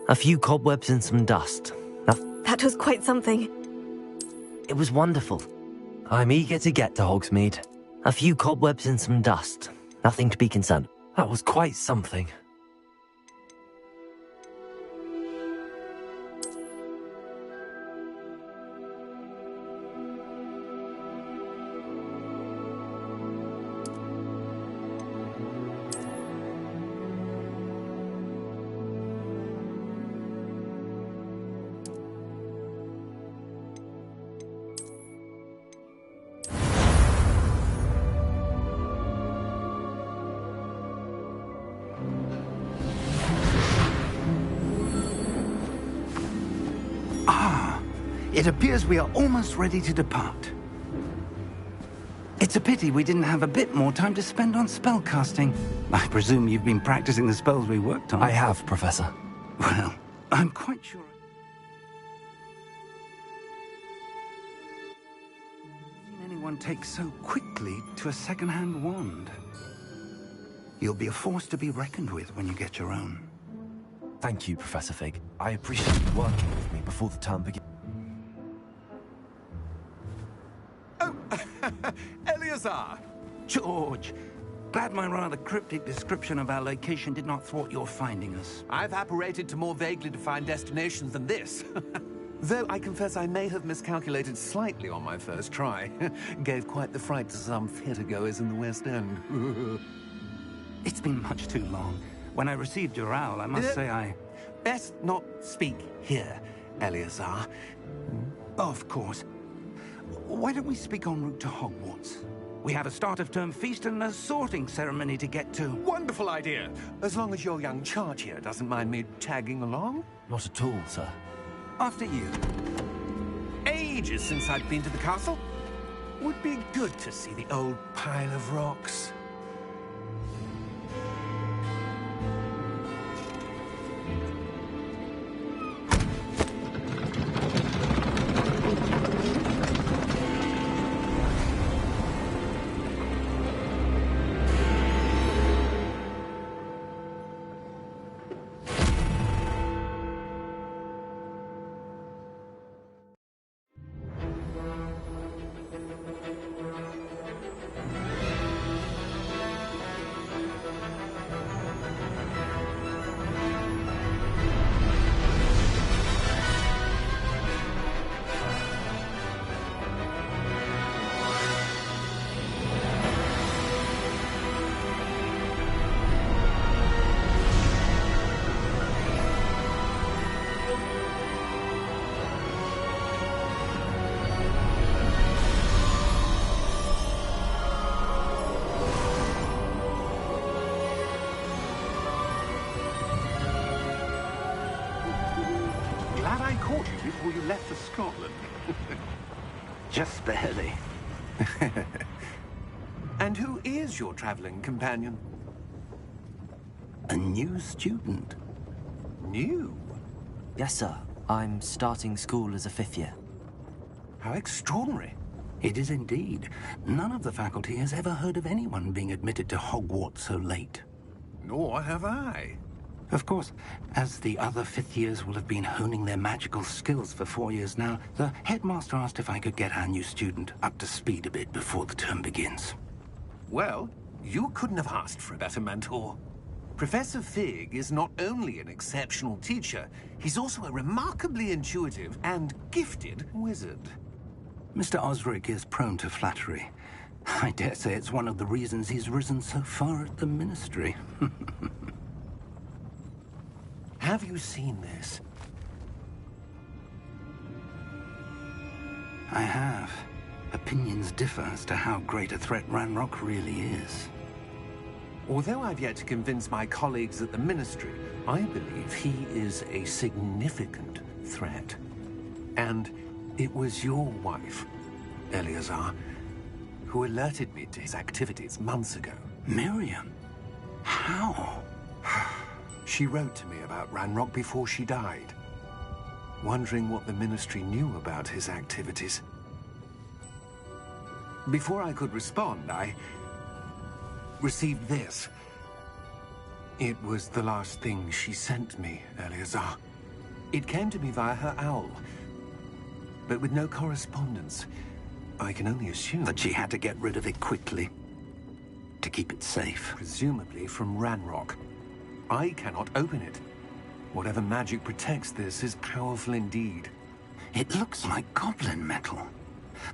A few cobwebs and some dust. That was quite something. It was wonderful. I'm eager to get to Hogsmeade. A few cobwebs and some dust. Nothing to be concerned. That was quite something. It appears we are almost ready to depart. It's a pity we didn't have a bit more time to spend on spellcasting. I presume you've been practicing the spells we worked on. I have, Professor. Well, I'm quite sure... I've seen anyone take so quickly to a second-hand wand. You'll be a force to be reckoned with when you get your own. Thank you, Professor Fig. I appreciate you working with me before the term begins. Eleazar! George, glad my rather cryptic description of our location did not thwart your finding us. I've apparated to more vaguely defined destinations than this. Though I confess I may have miscalculated slightly on my first try. Gave quite the fright to some theatergoers in the West End. It's been much too long. When I received your owl, I must say I... Best not speak here, Eleazar. Of course. Why don't we speak en route to Hogwarts? We have a start-of-term feast and a sorting ceremony to get to. Wonderful idea! As long as your young charge here doesn't mind me tagging along. Not at all, sir. After you. Ages since I've been to the castle. Would be good to see the old pile of rocks. Glad I caught you before you left for Scotland. Just barely. And who is your traveling companion? A new student. New? Yes, sir. I'm starting school as a 5th year. How extraordinary. It is indeed. None of the faculty has ever heard of anyone being admitted to Hogwarts so late. Nor have I. Of course, as the other 5th years will have been honing their magical skills for 4 years now, the headmaster asked if I could get our new student up to speed a bit before the term begins. Well, you couldn't have asked for a better mentor. Professor Fig is not only an exceptional teacher, he's also a remarkably intuitive and gifted wizard. Mr. Osric is prone to flattery. I dare say it's one of the reasons he's risen so far at the Ministry. Have you seen this? I have. Opinions differ as to how great a threat Ranrock really is. Although I've yet to convince my colleagues at the Ministry, I believe he is a significant threat. And it was your wife, Eleazar, who alerted me to his activities months ago. Miriam? How? She wrote to me about Ranrock before she died, wondering what the Ministry knew about his activities. Before I could respond, I received this. It was the last thing she sent me, Eleazar. It came to me via her owl, but with no correspondence. I can only assume That she had to get rid of it quickly to keep it safe. presumably from Ranrock. I cannot open it. Whatever magic protects this is powerful indeed. It looks like goblin metal.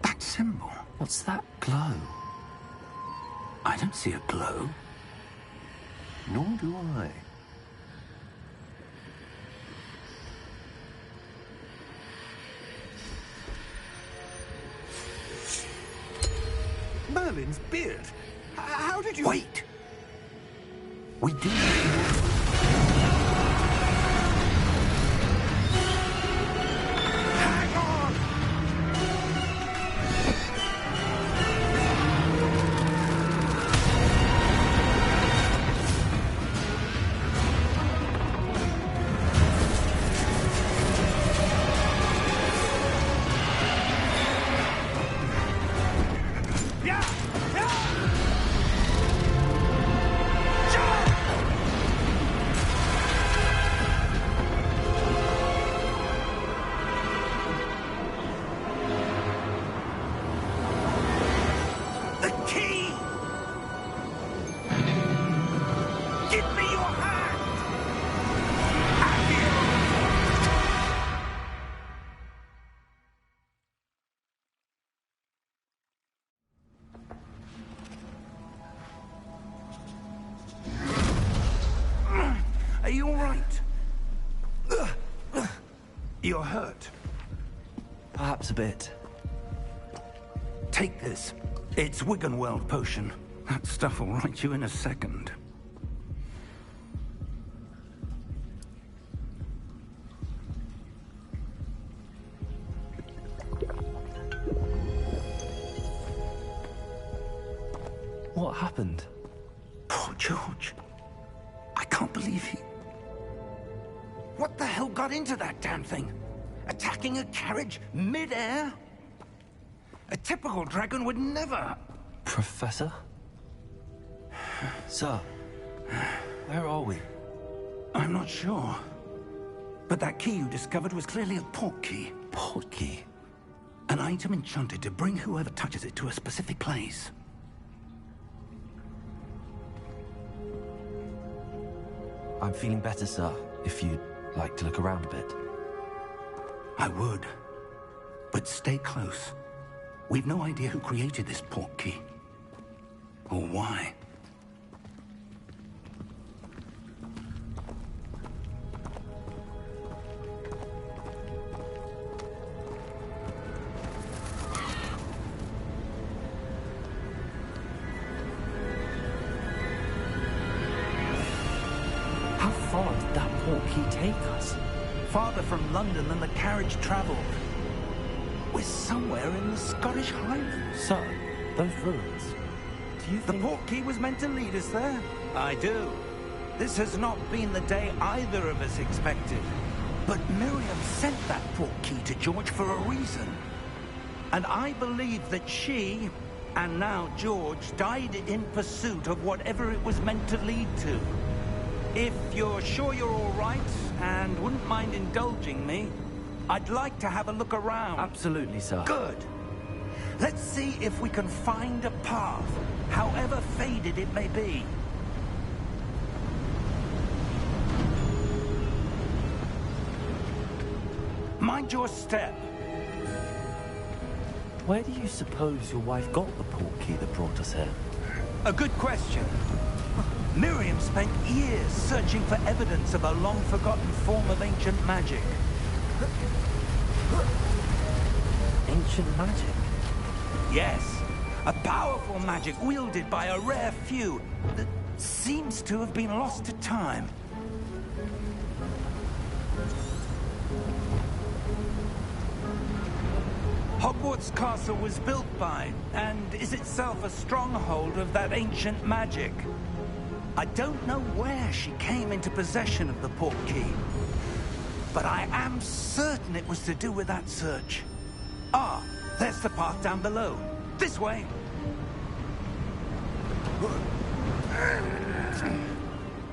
That symbol. What's that glow? I don't see a glow. Nor do I. Merlin's beard. How did you... Wait! We do... Hang on! Yeah! The key! Give me your hand! Are you all right? You're hurt. Perhaps a bit. Take this. It's Wiggenweld potion. That stuff will right you in a second. What happened? Poor George. I can't believe he... What the hell got into that damn thing? Attacking a carriage mid-air? A typical dragon would never... Professor? Sir, where are we? I'm not sure. But that key you discovered was clearly a port key. Port key? An item enchanted to bring whoever touches it to a specific place. I'm feeling better, sir, if you'd like to look around a bit. I would. But stay close. We've no idea who created this port key. Or why. How far did that port key take us? Farther from London than the carriage travelled. We're somewhere in the Scottish Highlands. Sir, those ruins. Do you The think... port key was meant to lead us there? I do. This has not been the day either of us expected. But Miriam sent that port key to George for a reason. And I believe that she, and now George, died in pursuit of whatever it was meant to lead to. If you're sure you're all right, and wouldn't mind indulging me, I'd like to have a look around. Absolutely, sir. Good. Let's see if we can find a path, however faded it may be. Mind your step. Where do you suppose your wife got the port key that brought us here? A good question. Miriam spent years searching for evidence of a long-forgotten form of ancient magic. Ancient magic? Yes, a powerful magic wielded by a rare few that seems to have been lost to time. Hogwarts Castle was built by, and is itself a stronghold of that ancient magic. I don't know where she came into possession of the port key, but I am certain it was to do with that search. Ah, there's the path down below. This way.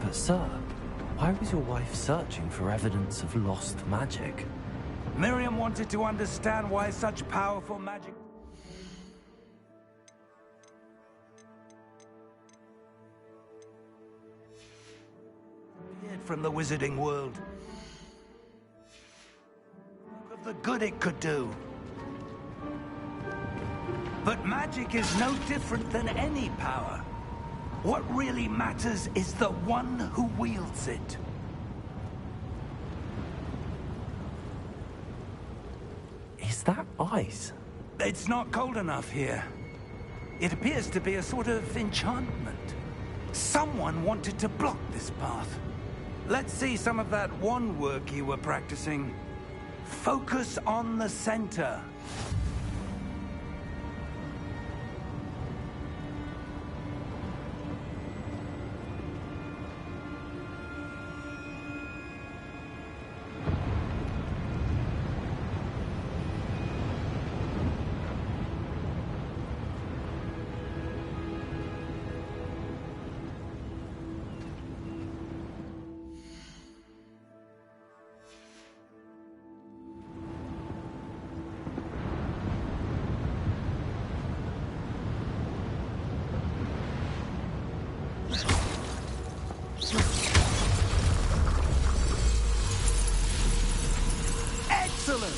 But sir, Why was your wife searching for evidence of lost magic? Miriam wanted to understand why such powerful magic appeared from the wizarding world. Of the good it could do. But magic is no different than any power. What really matters is the one who wields it. Is that ice? It's not cold enough here. It appears to be a sort of enchantment. Someone wanted to block this path. Let's see some of that wand work you were practicing. Focus on the center. Excellent!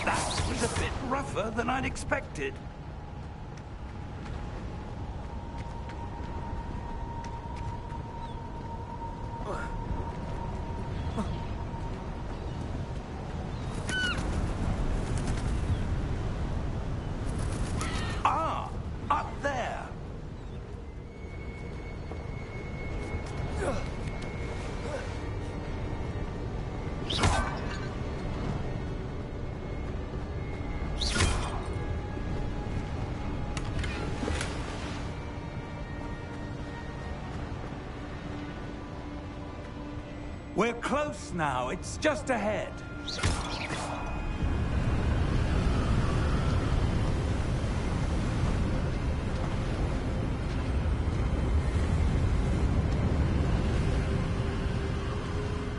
That was a bit rougher than I'd expected. Up there! We're close now. It's just ahead.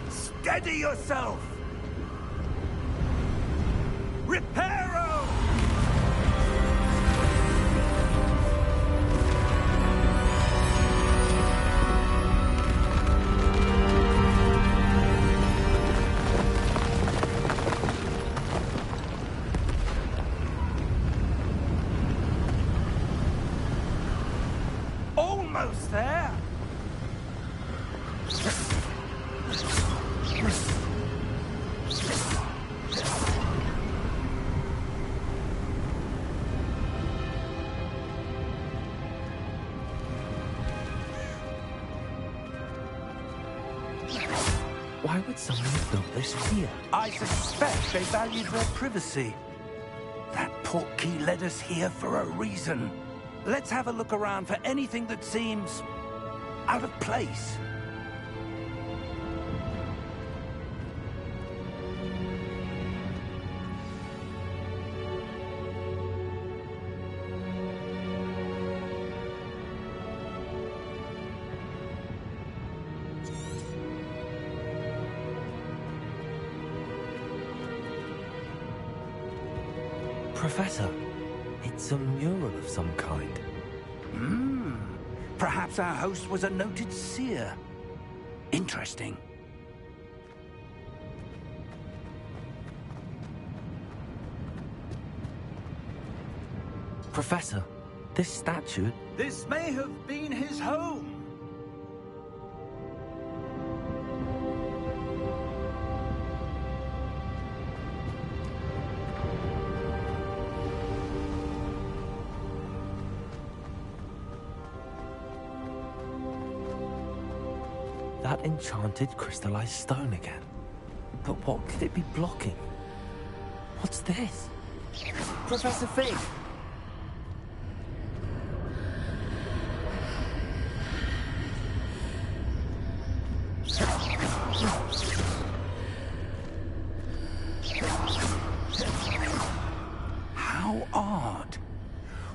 Steady yourself! Reparo! Almost there! Why would someone have built this here? I suspect they valued their privacy. That portkey led us here for a reason. Let's have a look around for anything that seems out of place. Professor, it's a mural of some kind. Perhaps our host was a noted seer. Interesting. Professor, this statue... This may have been his home. That enchanted crystallized stone again. But what could it be blocking? What's this? Professor Fig!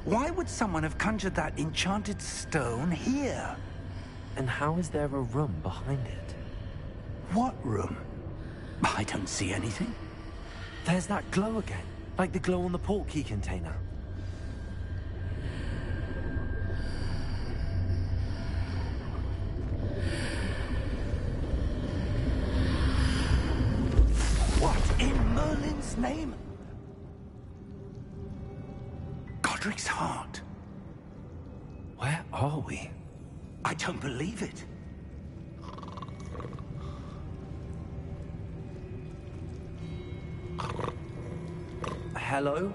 Why would someone have conjured that enchanted stone here? And how is there a room behind it? What room? I don't see anything. There's that glow again, like the glow on the portkey container. What in Merlin's name? Godric's heart. Where are we? I don't believe it. Hello?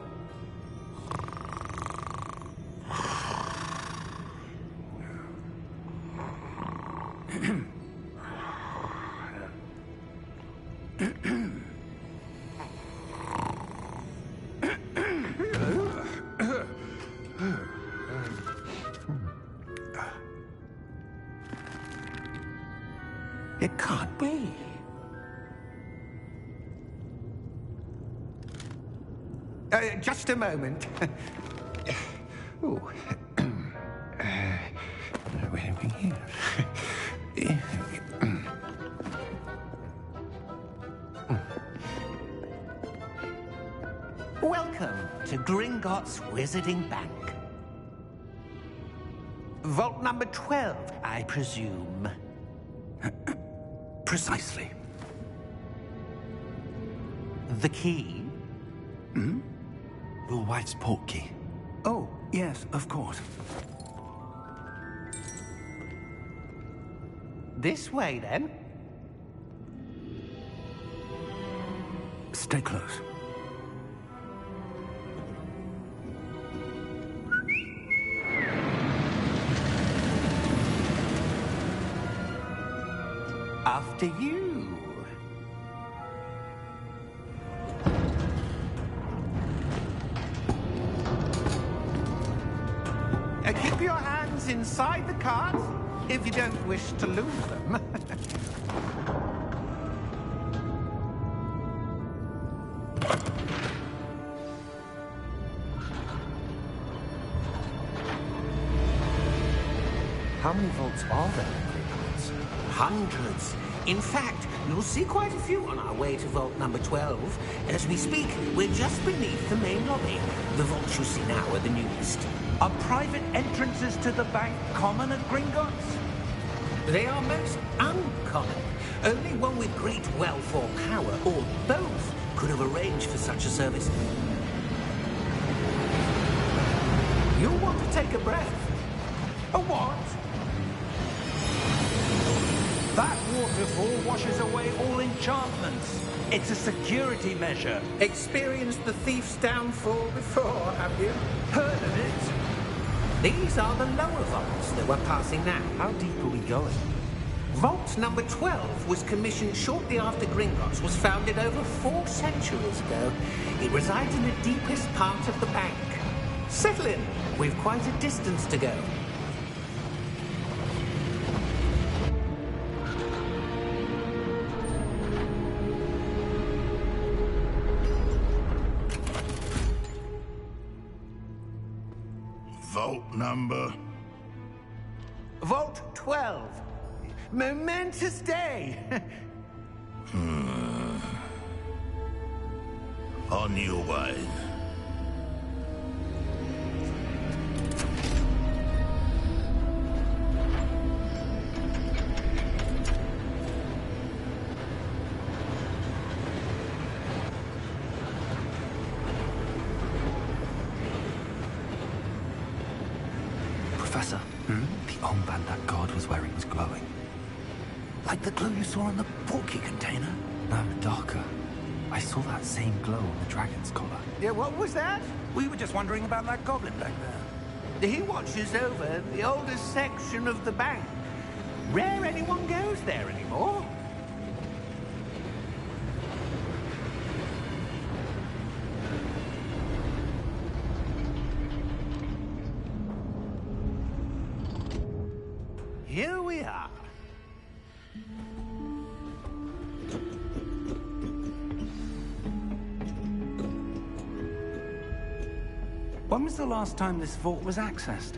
It can't be. Just a moment. Ooh. Where are we here? Welcome to Gringotts Wizarding Bank. Vault number 12, I presume. Precisely. The key? Hmm? Your wife's portkey. Oh, yes, of course. This way, then. Stay close. After you. Keep your hands inside the cart if you don't wish to lose them. How many vaults are there in Gringotts? Hundreds. In fact, you'll see quite a few on our way to vault number 12. As we speak, we're just beneath the main lobby. The vaults you see now are the newest. Are private entrances to the bank common at Gringotts? They are most uncommon. Only one with great wealth or power, or both, could have arranged for such a service. You'll want to take a breath. A what? That waterfall washes away all enchantments. It's a security measure. Experienced the thief's downfall before, have you? Heard of it? These are the lower vaults that we're passing now. How deep are we going? Vault number 12 was commissioned shortly after Gringotts was founded over 4 centuries ago. It resides in the deepest part of the bank. Settle in. We've quite a distance to go. Vault number? Vault 12. Momentous day. On your way. Professor, the armband that guard was wearing was glowing. Like the glow you saw in the portkey container? No, darker. I saw that same glow on the dragon's collar. Yeah, what was that? We were just wondering about that goblin back there. He watches over the oldest section of the bank. Rare anyone goes there anymore. Here we are. When was the last time this vault was accessed?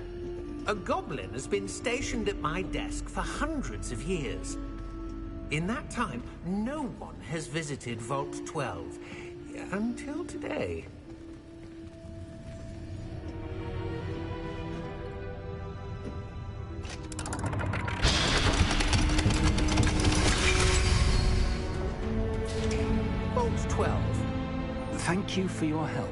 A goblin has been stationed at my desk for hundreds of years. In that time, no one has visited Vault 12. Until today. Vault 12. Thank you for your help.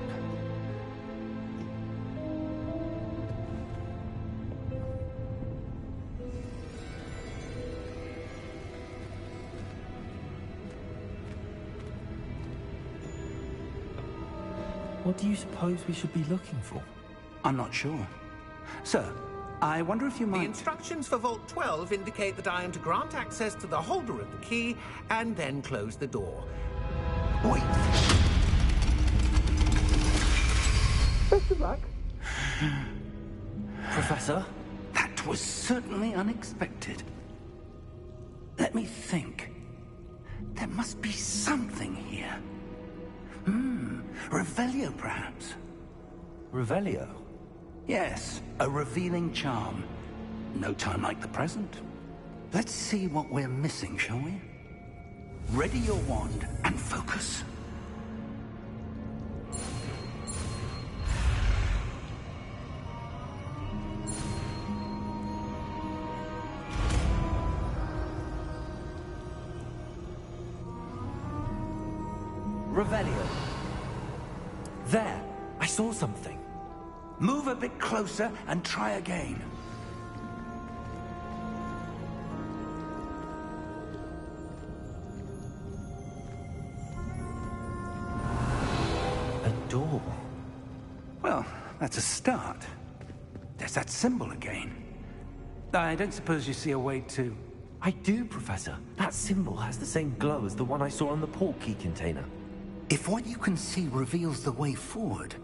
What do you suppose we should be looking for? I'm not sure. Sir, I wonder if you The might... instructions for Vault 12 indicate that I am to grant access to the holder of the key and then close the door. Wait! Best of luck. Professor? That was certainly unexpected. Let me think. There must be something here. Revelio, perhaps? Revelio? Yes, a revealing charm. No time like the present. Let's see what we're missing, shall we? Ready your wand and focus. Revelio. There, I saw something. Move a bit closer and try again. A door. Well, that's a start. There's that symbol again. I don't suppose you see a way to... I do, Professor. That symbol has the same glow as the one I saw on the portkey container. If what you can see reveals the way forward,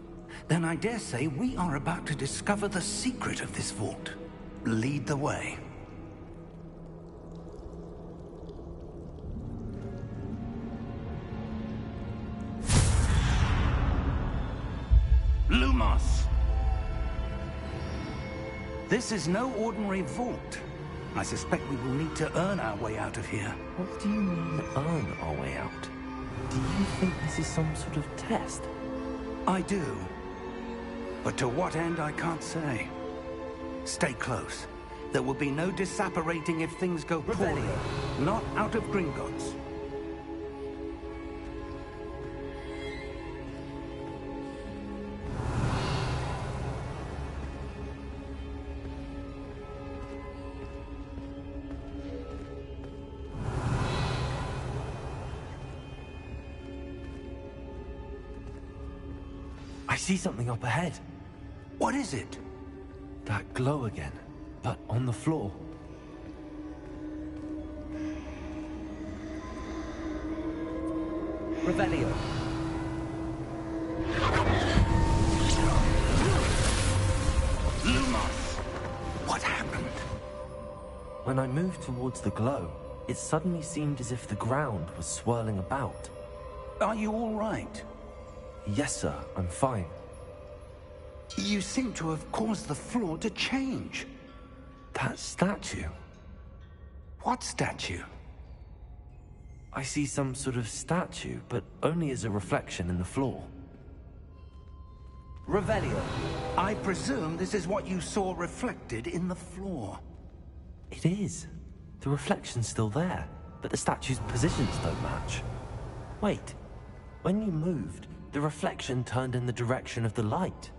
then I dare say we are about to discover the secret of this vault. Lead the way. Lumos! This is no ordinary vault. I suspect we will need to earn our way out of here. What do you mean, earn our way out? Do you think this is some sort of test? I do. But to what end, I can't say. Stay close. There will be no disapparating if things go poorly. Not out of Gringotts. I see something up ahead. What is it? That glow again, but on the floor. Revelio. Lumos! What happened? When I moved towards the glow, it suddenly seemed as if the ground was swirling about. Are you all right? Yes, sir, I'm fine. You seem to have caused the floor to change. That statue. What statue? I see some sort of statue, but only as a reflection in the floor. Revelio. I presume this is what you saw reflected in the floor. It is. The reflection's still there, but the statue's positions don't match. Wait. When you moved, the reflection turned in the direction of the light.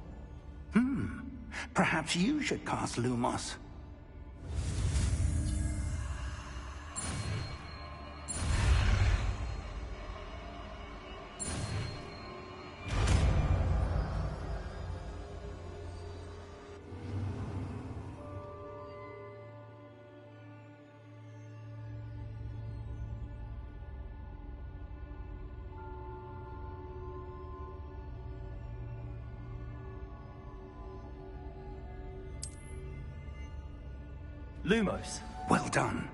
Perhaps you should cast Lumos. Lumos. Well done.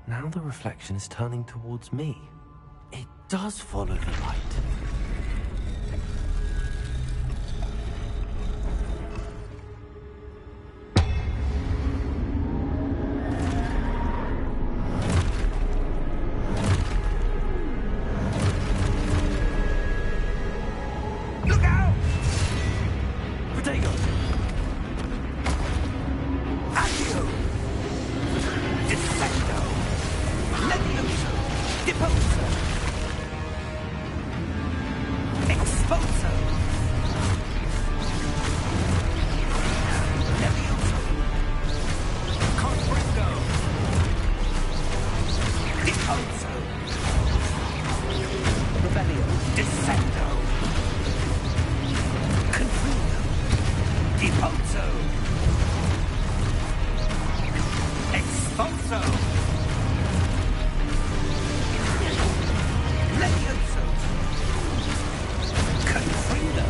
Now the reflection is turning towards me. It does follow the light. Expulso! Levioso! Confringo! Deposo! Rebellion! Descendo! Confringo! Deposo! Expulso! Levioso! Confringo!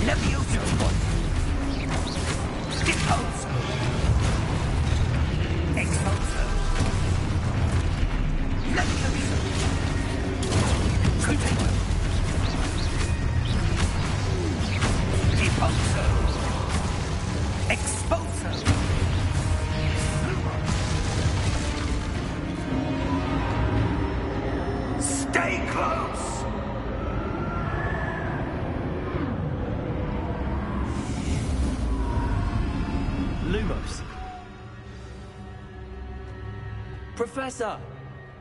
Levioso! Deposo! Expulso! Levioso! Potato! Deposo! Expulso! Stay close! Lumos. Professor!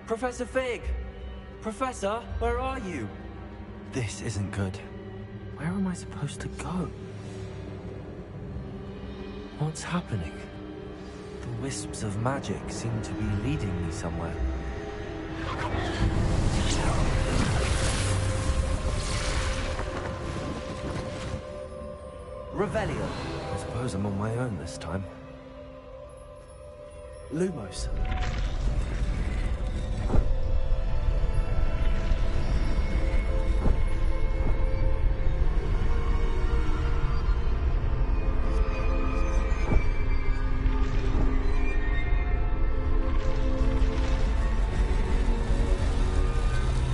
Professor Fig! Professor, where are you? This isn't good. Where am I supposed to go? What's happening? The wisps of magic seem to be leading me somewhere. Revelio. I suppose I'm on my own this time. Lumos.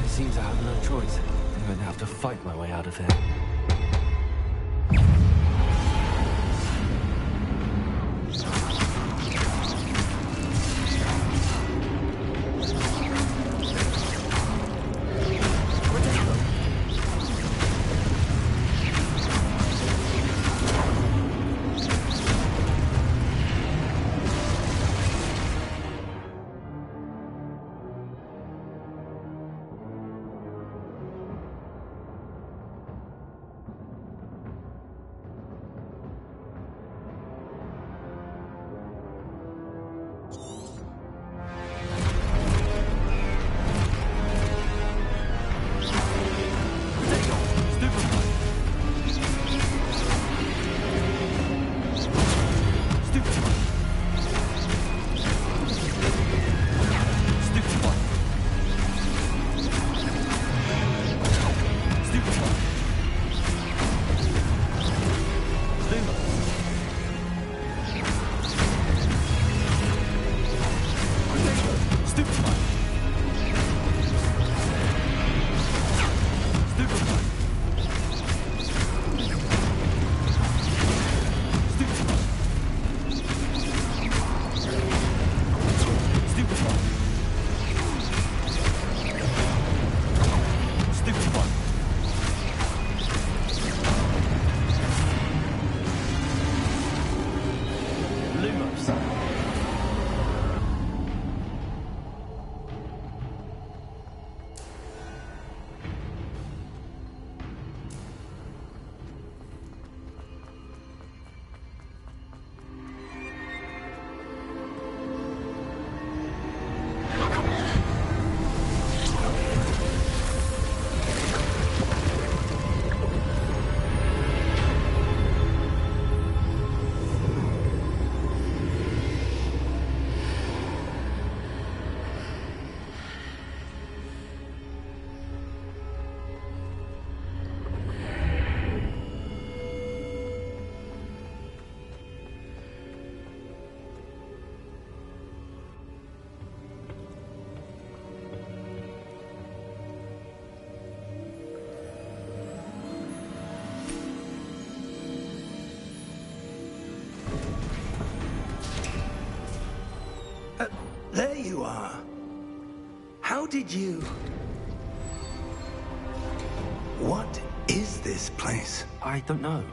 It seems I have no choice. I'm going to have to fight my way out of here. There you are. How did you... What is this place? I don't know.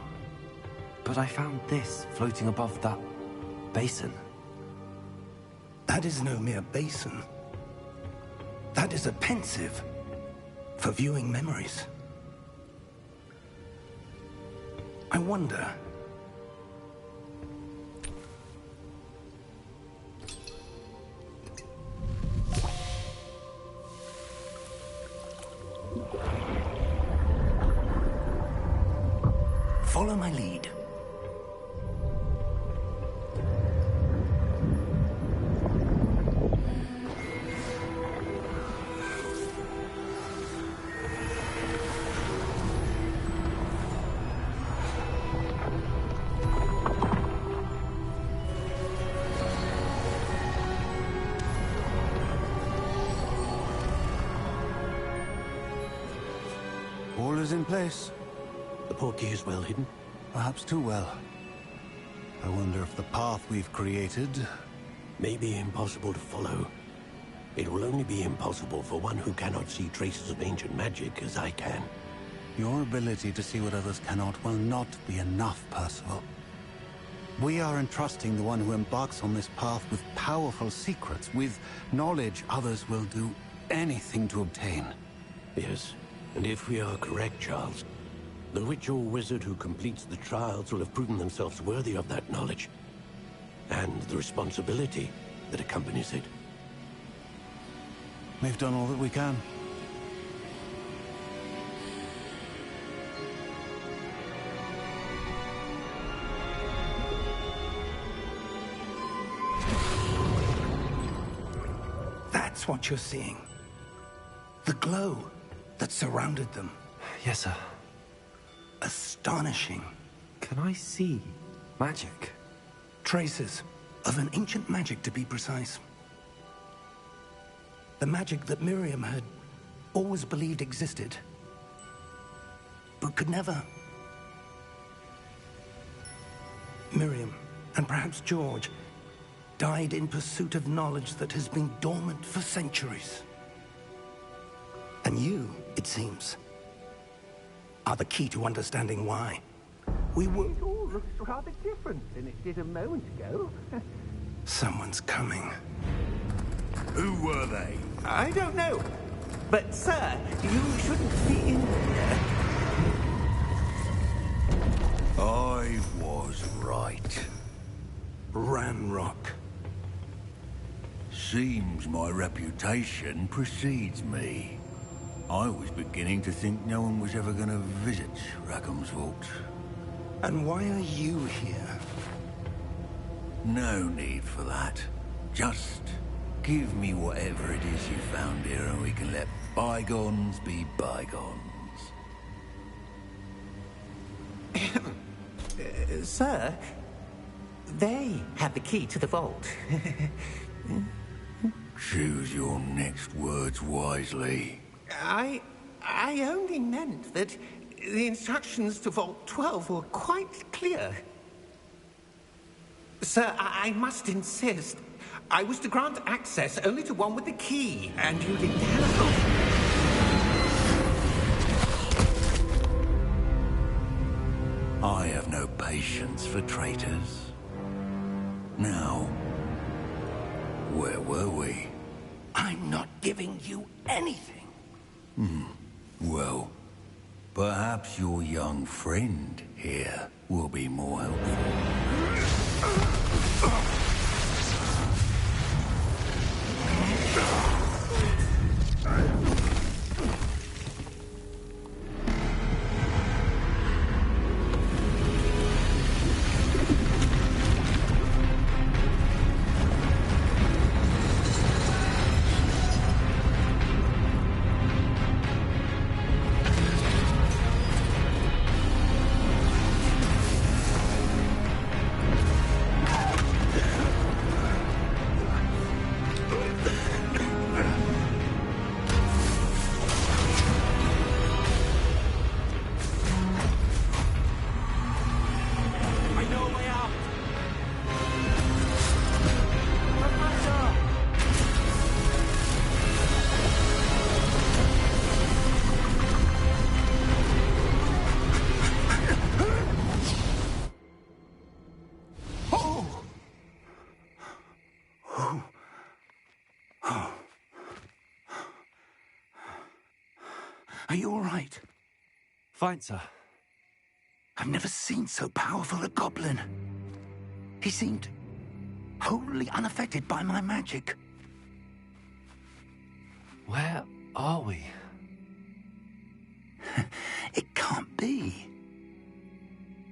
But I found this floating above that basin. That is no mere basin. That is a pensive for viewing memories. I wonder... Follow my lead. All is in place. The portkey is well hidden. Perhaps too well. I wonder if the path we've created... May be impossible to follow. It will only be impossible for one who cannot see traces of ancient magic as I can. Your ability to see what others cannot will not be enough, Percival. We are entrusting the one who embarks on this path with powerful secrets, with knowledge others will do anything to obtain. Yes, and if we are correct, Charles, the witch or wizard who completes the trials will have proven themselves worthy of that knowledge, and the responsibility that accompanies it. We've done all that we can. That's what you're seeing. The glow that surrounded them. Yes, sir. Astonishing. Can I see magic? Traces of an ancient magic, to be precise. The magic that Miriam had always believed existed, but could never. Miriam, and perhaps George, died in pursuit of knowledge that has been dormant for centuries. And you, it seems, are the key to understanding why. It all looks rather different than it did a moment ago. Someone's coming. Who were they? I don't know. But, sir, you shouldn't be in here. I was right. Ranrock. Seems my reputation precedes me. I was beginning to think no one was ever going to visit Rackham's Vault. And why are you here? No need for that. Just give me whatever it is you found here and we can let bygones be bygones. Sir, they have the key to the vault. Choose your next words wisely. I only meant that the instructions to Vault 12 were quite clear. Sir, I must insist. I was to grant access only to one with the key, and you didn't telephone. I have no patience for traitors. Now, where were we? I'm not giving you anything. Well, perhaps your young friend here will be more helpful. Are you all right? Fine, sir. I've never seen so powerful a goblin. He seemed wholly unaffected by my magic. Where are we? It can't be.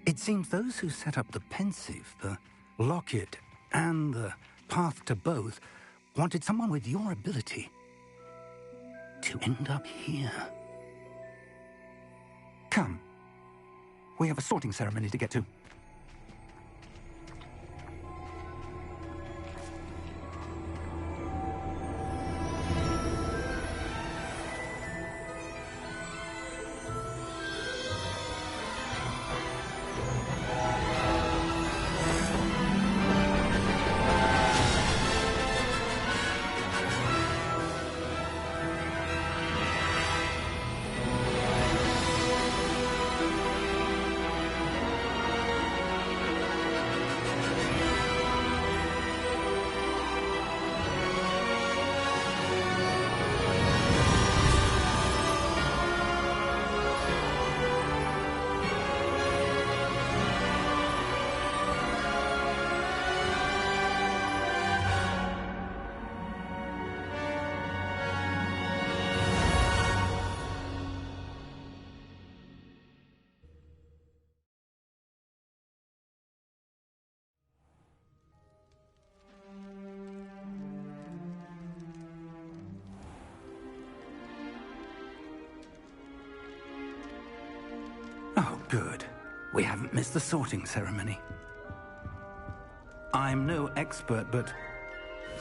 It seems those who set up the pensive, the locket, and the path to both wanted someone with your ability to end up here. Come. We have a sorting ceremony to get to. Oh, good. We haven't missed the sorting ceremony. I'm no expert, but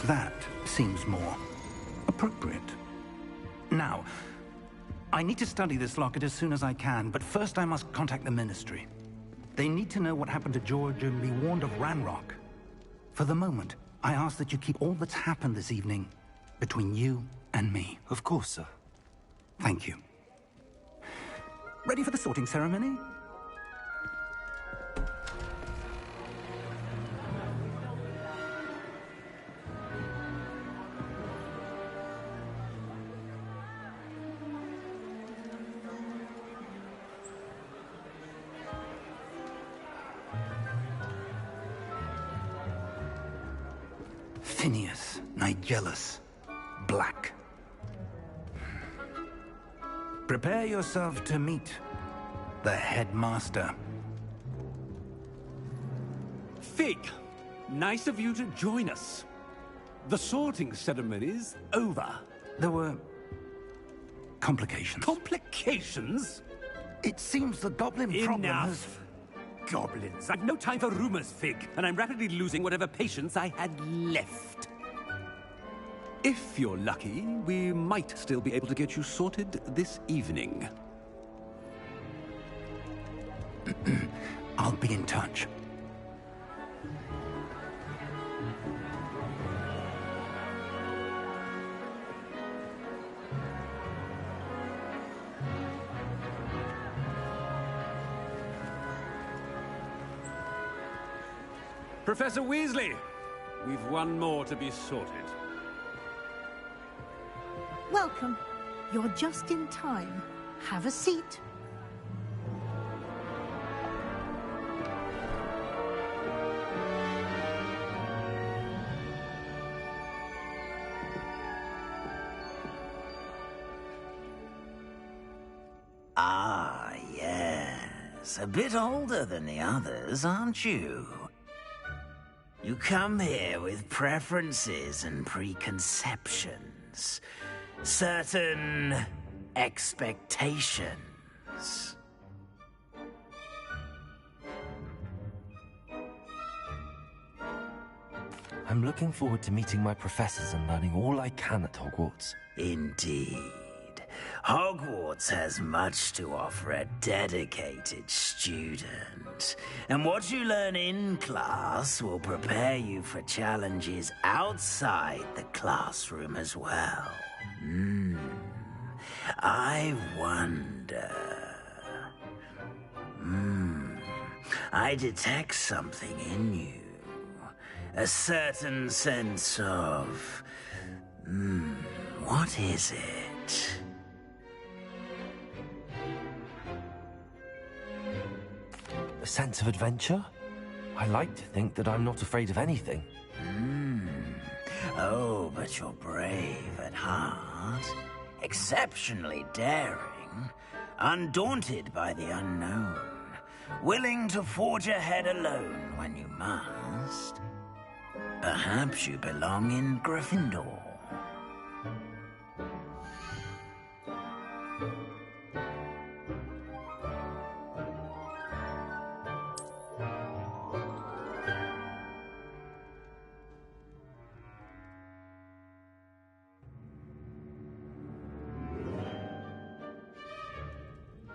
that seems more appropriate. Now, I need to study this locket as soon as I can, but first I must contact the Ministry. They need to know what happened to George and be warned of Ranrock. For the moment, I ask that you keep all that's happened this evening between you and me. Of course, sir. Thank you. Ready for the sorting ceremony? Phineas, Nigellus, Black. Prepare yourself to meet the headmaster. Fig, nice of you to join us. The sorting ceremony's over. There were complications. Complications? It seems the goblin problem has... Enough! Goblins. I've no time for rumors, Fig, and I'm rapidly losing whatever patience I had left. If you're lucky, we might still be able to get you sorted this evening. I'll be in touch. Professor Weasley, we've one more to be sorted. Welcome. You're just in time. Have a seat. Ah, yes. A bit older than the others, aren't you? You come here with preferences and preconceptions. Certain expectations. I'm looking forward to meeting my professors and learning all I can at Hogwarts. Indeed. Hogwarts has much to offer a dedicated student. And what you learn in class will prepare you for challenges outside the classroom as well. I wonder... I detect something in you. A certain sense of... what is it? A sense of adventure? I like to think that I'm not afraid of anything. Oh, but you're brave at heart. Exceptionally daring. Undaunted by the unknown. Willing to forge ahead alone when you must. Perhaps you belong in Gryffindor.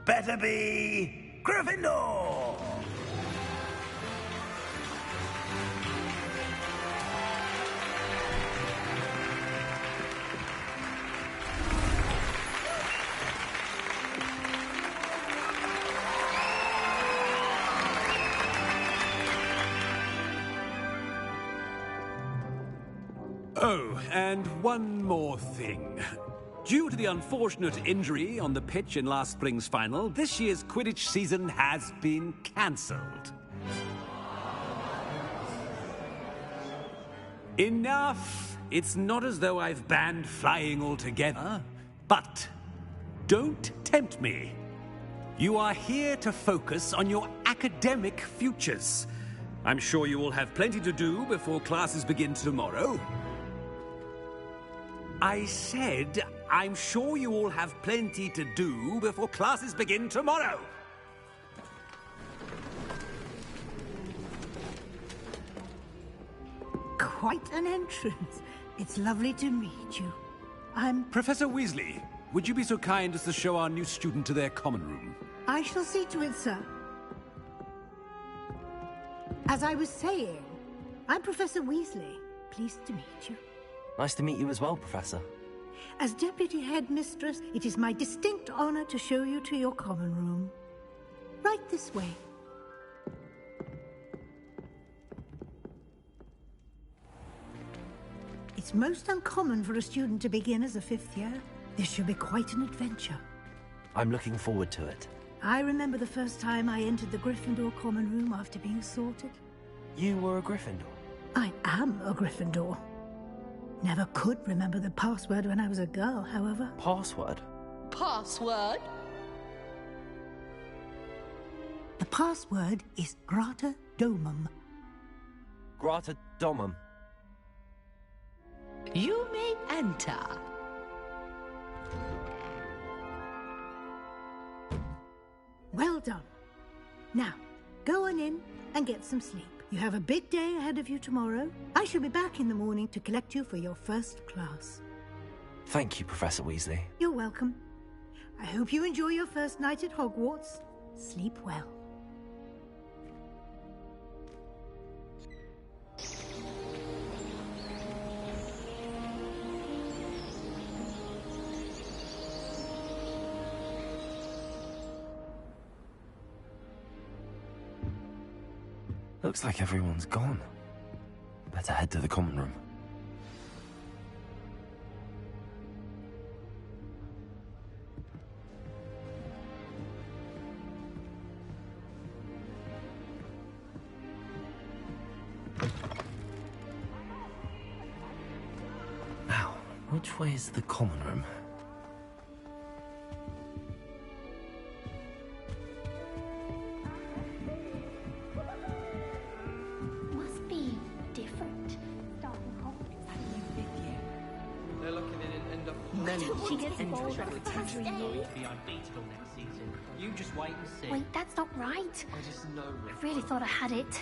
Better be Gryffindor! Oh, and one more thing. Due to the unfortunate injury on the pitch in last spring's final, this year's Quidditch season has been cancelled. Enough! It's not as though I've banned flying altogether, but don't tempt me. You are here to focus on your academic futures. I'm sure you will have plenty to do before classes begin tomorrow. I said, I'm sure you all have plenty to do before classes begin tomorrow. Quite an entrance. It's lovely to meet you. I'm... Professor Weasley, would you be so kind as to show our new student to their common room? I shall see to it, sir. As I was saying, I'm Professor Weasley. Pleased to meet you. Nice to meet you as well, Professor. As Deputy Headmistress, it is my distinct honor to show you to your common room. Right this way. It's most uncommon for a student to begin as a fifth year. This should be quite an adventure. I'm looking forward to it. I remember the first time I entered the Gryffindor common room after being sorted. You were a Gryffindor? I am a Gryffindor. Never could remember the password when I was a girl, however. Password? Password? The password is Grata Domum. Grata Domum. You may enter. Well done. Now, go on in and get some sleep. You have a big day ahead of you tomorrow. I shall be back in the morning to collect you for your first class. Thank you, Professor Weasley. You're welcome. I hope you enjoy your first night at Hogwarts. Sleep well. Looks like everyone's gone. Better head to the common room. Now, which way is the common room? You just wait and see. Wait, that's not right. I just know. I really thought I had it.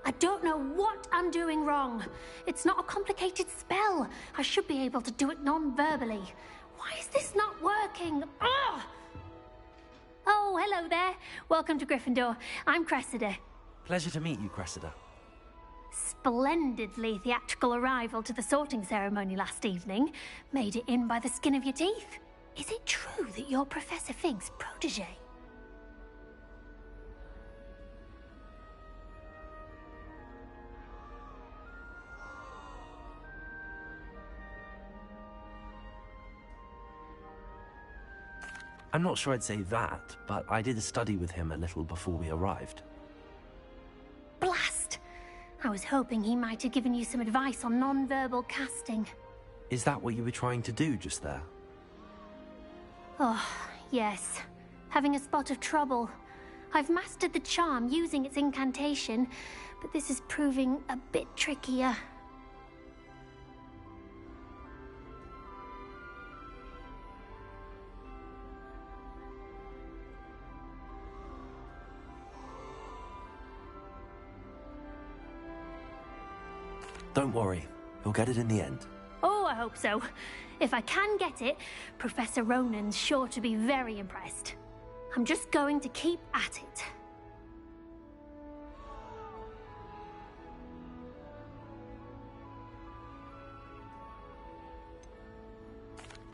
I don't know what I'm doing wrong. It's not a complicated spell. I should be able to do it non-verbally. Why is this not working? Ugh! Oh, hello there. Welcome to Gryffindor. I'm Cressida. Pleasure to meet you, Cressida. Splendidly theatrical arrival to the sorting ceremony last evening. Made it in by the skin of your teeth. Is it true that you're Professor Fig's protege? I'm not sure I'd say that, but I did study with him a little before we arrived. Blast! I was hoping he might have given you some advice on non-verbal casting. Is that what you were trying to do just there? Oh, yes. Having a spot of trouble. I've mastered the charm using its incantation, but this is proving a bit trickier. Don't worry, you'll get it in the end. Oh, I hope so. If I can get it, Professor Ronan's sure to be very impressed. I'm just going to keep at it.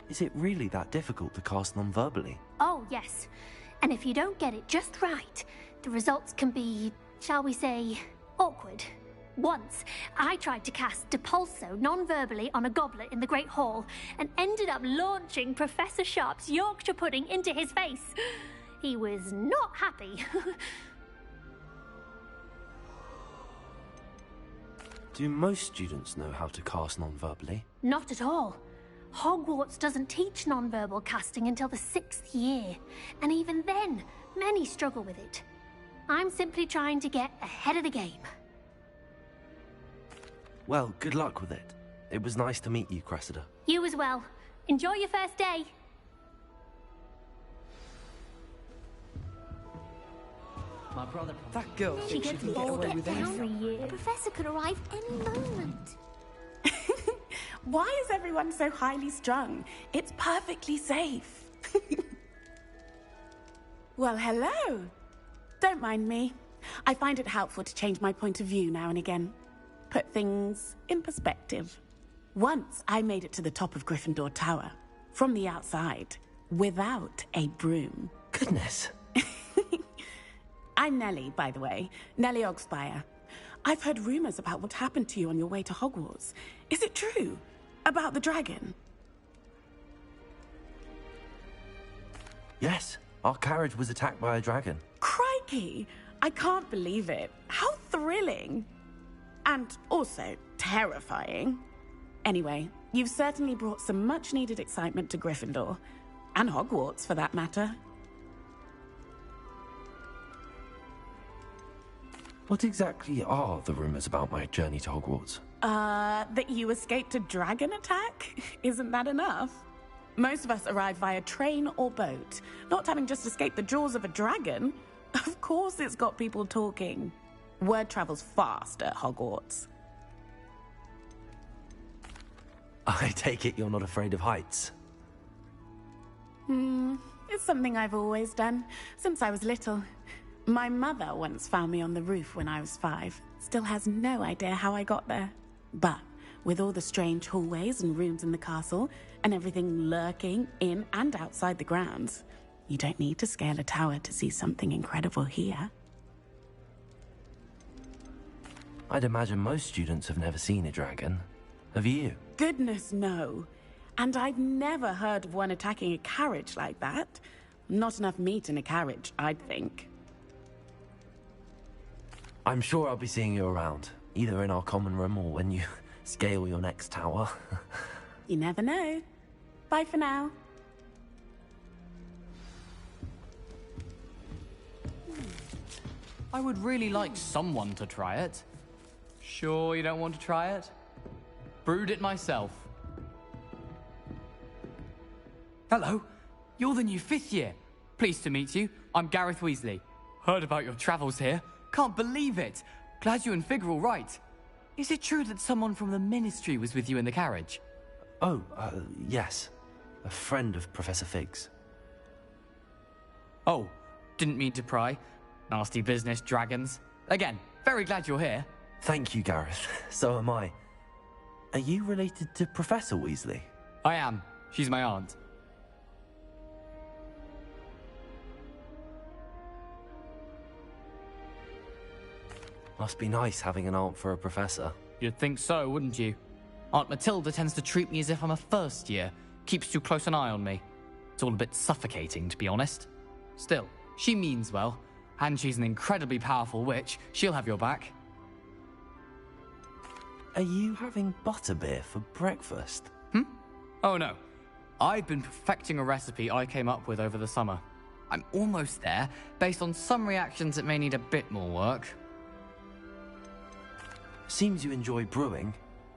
Is it really that difficult to cast non-verbally? Oh, yes. And if you don't get it just right, the results can be, shall we say, awkward. Once, I tried to cast Depulso non-verbally on a goblet in the Great Hall and ended up launching Professor Sharp's Yorkshire pudding into his face. He was not happy. Do most students know how to cast non-verbally? Not at all. Hogwarts doesn't teach non-verbal casting until the 6th year, and even then, many struggle with it. I'm simply trying to get ahead of the game. Well, good luck with it. It was nice to meet you, Cressida. You as well. Enjoy your first day. My brother... That girl She thinks she gets can get bored away with every anything. year. The professor could arrive any moment. Why is everyone so highly strung? It's perfectly safe. Well, hello. Don't mind me. I find it helpful to change my point of view now and again. Put things in perspective. Once I made it to the top of Gryffindor Tower, from the outside, without a broom. Goodness. I'm Nellie, by the way. Nellie Ogspire. I've heard rumors about what happened to you on your way to Hogwarts. Is it true? About the dragon? Yes, our carriage was attacked by a dragon. Crikey! I can't believe it. How thrilling! And also terrifying. Anyway, you've certainly brought some much-needed excitement to Gryffindor. And Hogwarts, for that matter. What exactly are the rumors about my journey to Hogwarts? That you escaped a dragon attack? Isn't that enough? Most of us arrive via train or boat, not having just escaped the jaws of a dragon. Of course it's got people talking. Word travels fast at Hogwarts. I take it you're not afraid of heights. It's something I've always done, since I was little. My mother once found me on the roof when I was 5. Still has no idea how I got there. But with all the strange hallways and rooms in the castle, and everything lurking in and outside the grounds, you don't need to scale a tower to see something incredible here. I'd imagine most students have never seen a dragon. Have you? Goodness, no. And I've never heard of one attacking a carriage like that. Not enough meat in a carriage, I'd think. I'm sure I'll be seeing you around, either in our common room or when you scale your next tower. You never know. Bye for now. I would really like someone to try it. Sure you don't want to try it? Brewed it myself. Hello, you're the new 5th year. Pleased to meet you. I'm Gareth Weasley. Heard about your travels here. Can't believe it. Glad you and Fig are all right. Is it true that someone from the Ministry was with you in the carriage? Oh, yes. A friend of Professor Fig's. Oh, didn't mean to pry. Nasty business, dragons. Again, very glad you're here. Thank you, Gareth. So am I. Are you related to Professor Weasley? I am. She's my aunt. Must be nice having an aunt for a professor. You'd think so, wouldn't you? Aunt Matilda tends to treat me as if I'm a first year. Keeps too close an eye on me. It's all a bit suffocating, to be honest. Still, she means well, and she's an incredibly powerful witch. She'll have your back. Are you having butterbeer for breakfast? Oh no. I've been perfecting a recipe I came up with over the summer. I'm almost there, based on some reactions that may need a bit more work. Seems you enjoy brewing.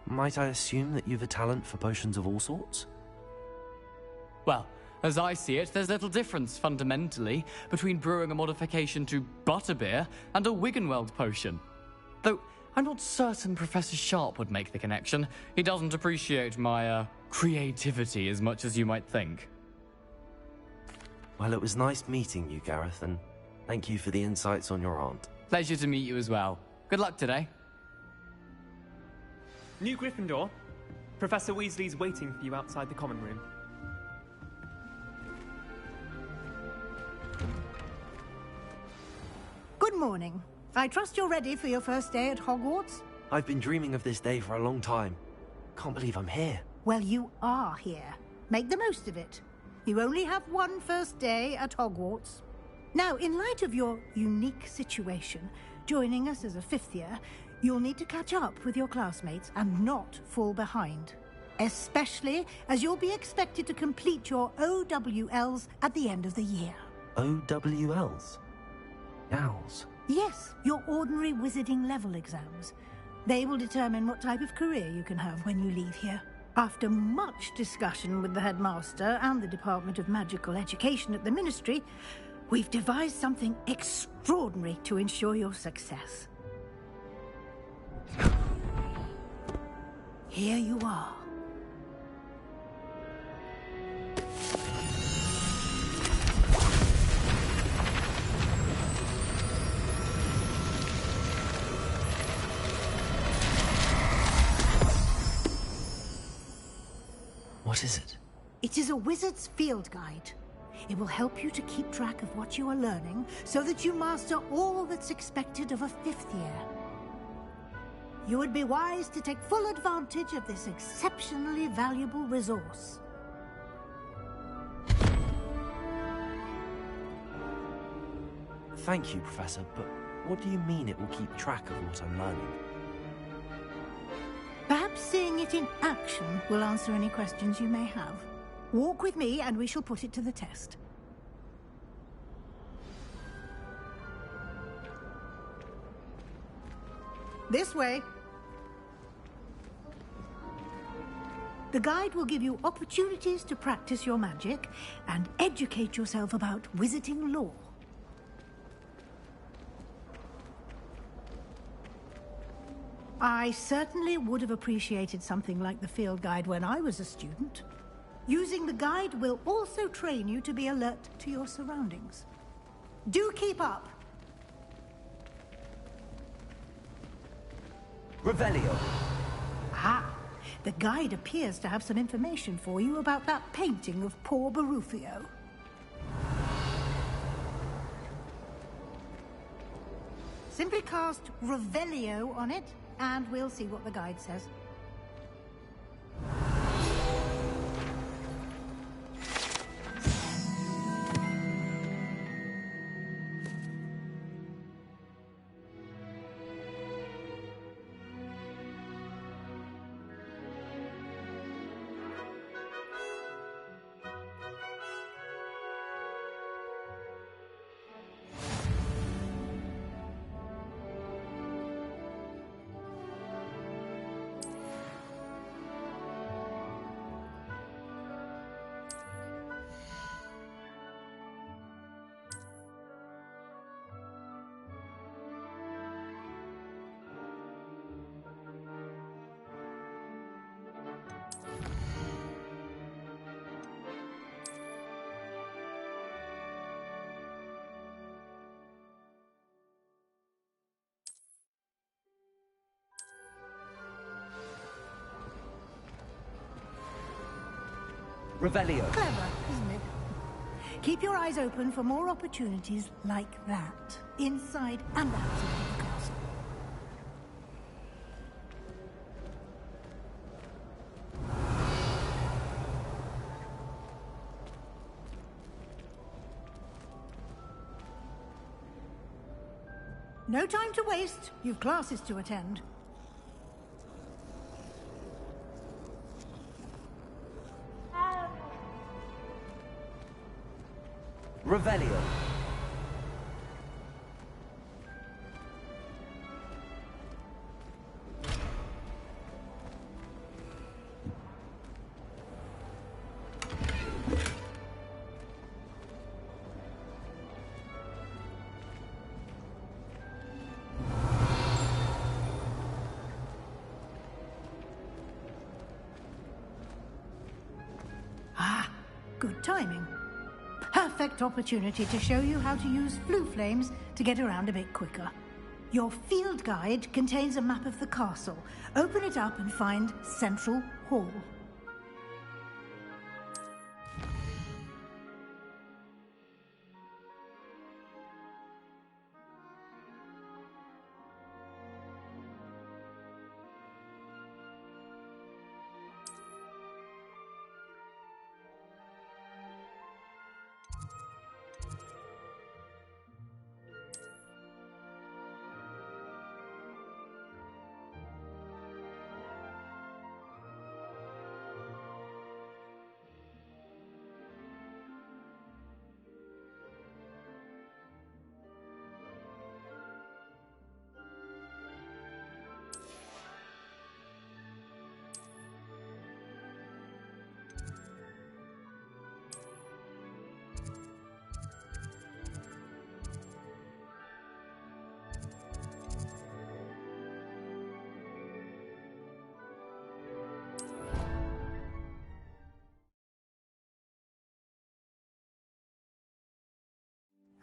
Might I assume that you've a talent for potions of all sorts? Well, as I see it, there's little difference, fundamentally, between brewing a modification to butterbeer and a Wiggenweld potion. Though, I'm not certain Professor Sharp would make the connection. He doesn't appreciate my, creativity as much as you might think. Well, it was nice meeting you, Gareth, and thank you for the insights on your aunt. Pleasure to meet you as well. Good luck today. New Gryffindor. Professor Weasley's waiting for you outside the common room. Good morning. I trust you're ready for your first day at Hogwarts? I've been dreaming of this day for a long time. Can't believe I'm here. Well, you are here. Make the most of it. You only have one first day at Hogwarts. Now, in light of your unique situation, joining us as a fifth year, you'll need to catch up with your classmates and not fall behind. Especially as you'll be expected to complete your OWLs at the end of the year. OWLs? Owls? Yes, your ordinary wizarding level exams. They will determine what type of career you can have when you leave here. After much discussion with the headmaster and the Department of Magical Education at the Ministry, we've devised something extraordinary to ensure your success. Here you are. What is it? It is a wizard's field guide. It will help you to keep track of what you are learning so that you master all that's expected of a fifth year. You would be wise to take full advantage of this exceptionally valuable resource. Thank you, Professor, but what do you mean it will keep track of what I'm learning? Perhaps seeing it in action will answer any questions you may have. Walk with me and we shall put it to the test. This way. The guide will give you opportunities to practice your magic and educate yourself about wizarding lore. I certainly would have appreciated something like the field guide when I was a student. Using the guide will also train you to be alert to your surroundings. Do keep up. Revelio. Ah, the guide appears to have some information for you about that painting of poor Barufio. Simply cast Revelio on it, and we'll see what the guide says. Revelio. Clever, isn't it? Keep your eyes open for more opportunities like that, inside and outside of the castle. No time to waste. You've classes to attend. Revelio. Ah, good timing. Perfect opportunity to show you how to use flue flames to get around a bit quicker. Your field guide contains a map of the castle. Open it up and find Central Hall.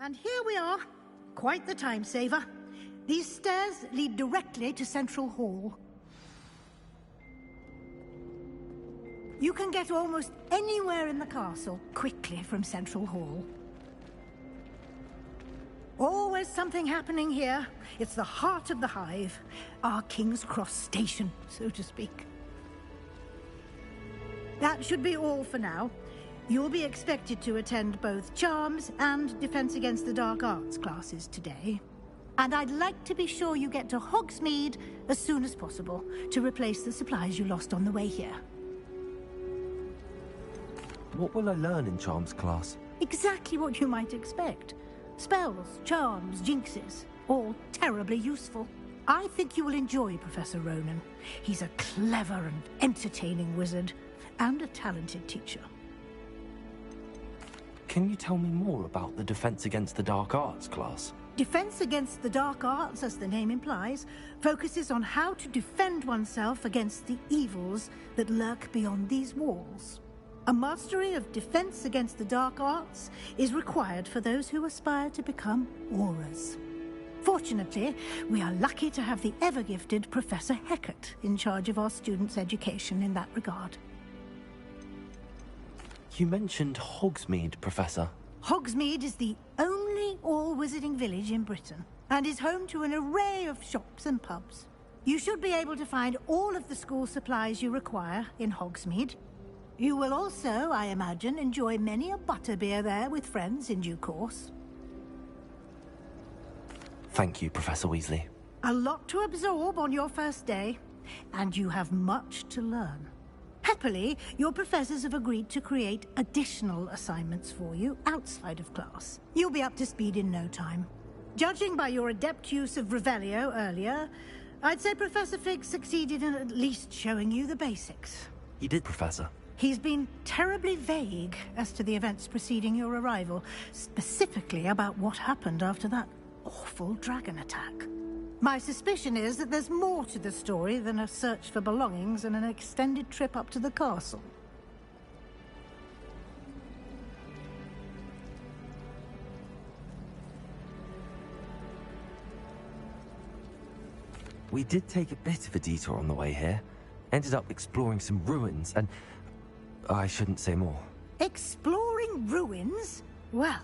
And here we are. Quite the time saver. These stairs lead directly to Central Hall. You can get almost anywhere in the castle quickly from Central Hall. Always something happening here. It's the heart of the hive. Our King's Cross station, so to speak. That should be all for now. You'll be expected to attend both Charms and Defense Against the Dark Arts classes today. And I'd like to be sure you get to Hogsmeade as soon as possible to replace the supplies you lost on the way here. What will I learn in Charms class? Exactly what you might expect. Spells, charms, jinxes, all terribly useful. I think you will enjoy Professor Ronan. He's a clever and entertaining wizard, and a talented teacher. Can you tell me more about the Defense Against the Dark Arts class? Defense Against the Dark Arts, as the name implies, focuses on how to defend oneself against the evils that lurk beyond these walls. A mastery of Defense Against the Dark Arts is required for those who aspire to become Aurors. Fortunately, we are lucky to have the ever-gifted Professor Hecat in charge of our students' education in that regard. You mentioned Hogsmeade, Professor. Hogsmeade is the only all-wizarding village in Britain, and is home to an array of shops and pubs. You should be able to find all of the school supplies you require in Hogsmeade. You will also, I imagine, enjoy many a butterbeer there with friends in due course. Thank you, Professor Weasley. A lot to absorb on your first day, and you have much to learn. Happily, your professors have agreed to create additional assignments for you outside of class. You'll be up to speed in no time. Judging by your adept use of Revelio earlier, I'd say Professor Fig succeeded in at least showing you the basics. He did, Professor. He's been terribly vague as to the events preceding your arrival, specifically about what happened after that awful dragon attack. My suspicion is that there's more to the story than a search for belongings and an extended trip up to the castle. We did take a bit of a detour on the way here. Ended up exploring some ruins and... I shouldn't say more. Exploring ruins? Well,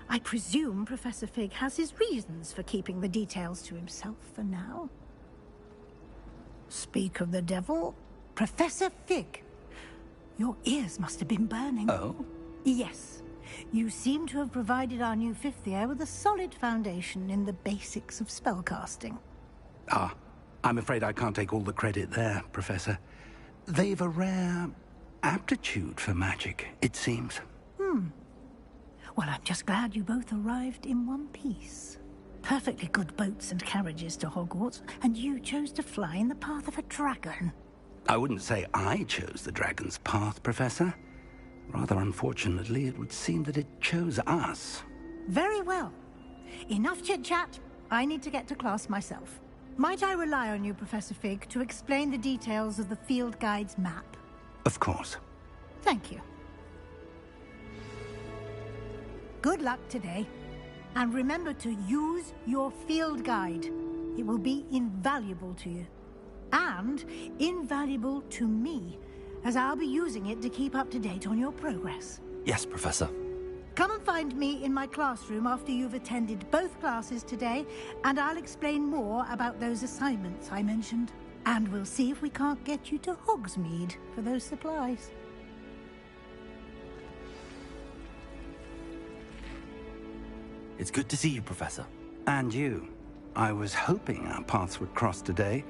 I presume Professor Fig has his reasons for keeping the details to himself for now. Speak of the devil, Professor Fig. Your ears must have been burning. Oh? Yes. You seem to have provided our new fifth year with a solid foundation in the basics of spellcasting. Ah, I'm afraid I can't take all the credit there, Professor. They've a rare aptitude for magic, it seems. Well, I'm just glad you both arrived in one piece. Perfectly good boats and carriages to Hogwarts, and you chose to fly in the path of a dragon. I wouldn't say I chose the dragon's path, Professor. Rather unfortunately, it would seem that it chose us. Very well. Enough chit-chat. I need to get to class myself. Might I rely on you, Professor Fig, to explain the details of the field guide's map? Of course. Thank you. Good luck today. And remember to use your field guide. It will be invaluable to you. And invaluable to me, as I'll be using it to keep up to date on your progress. Yes, Professor. Come and find me in my classroom after you've attended both classes today, and I'll explain more about those assignments I mentioned. And we'll see if we can't get you to Hogsmeade for those supplies. It's good to see you, Professor. And you. I was hoping our paths would cross today,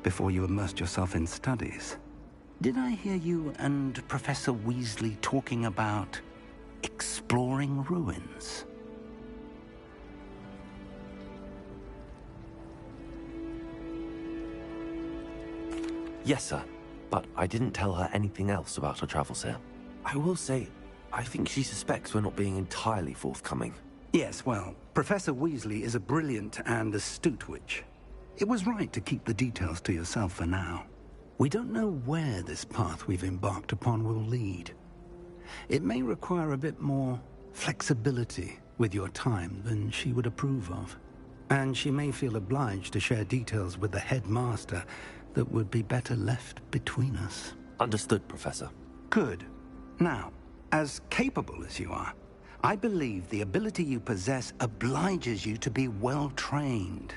before you immersed yourself in studies. Did I hear you and Professor Weasley talking about exploring ruins? Yes, sir. But I didn't tell her anything else about her travels here. I will say, I think she suspects we're not being entirely forthcoming. Yes, well, Professor Weasley is a brilliant and astute witch. It was right to keep the details to yourself for now. We don't know where this path we've embarked upon will lead. It may require a bit more flexibility with your time than she would approve of. And she may feel obliged to share details with the headmaster that would be better left between us. Understood, Professor. Good. Now, as capable as you are, I believe the ability you possess obliges you to be well-trained.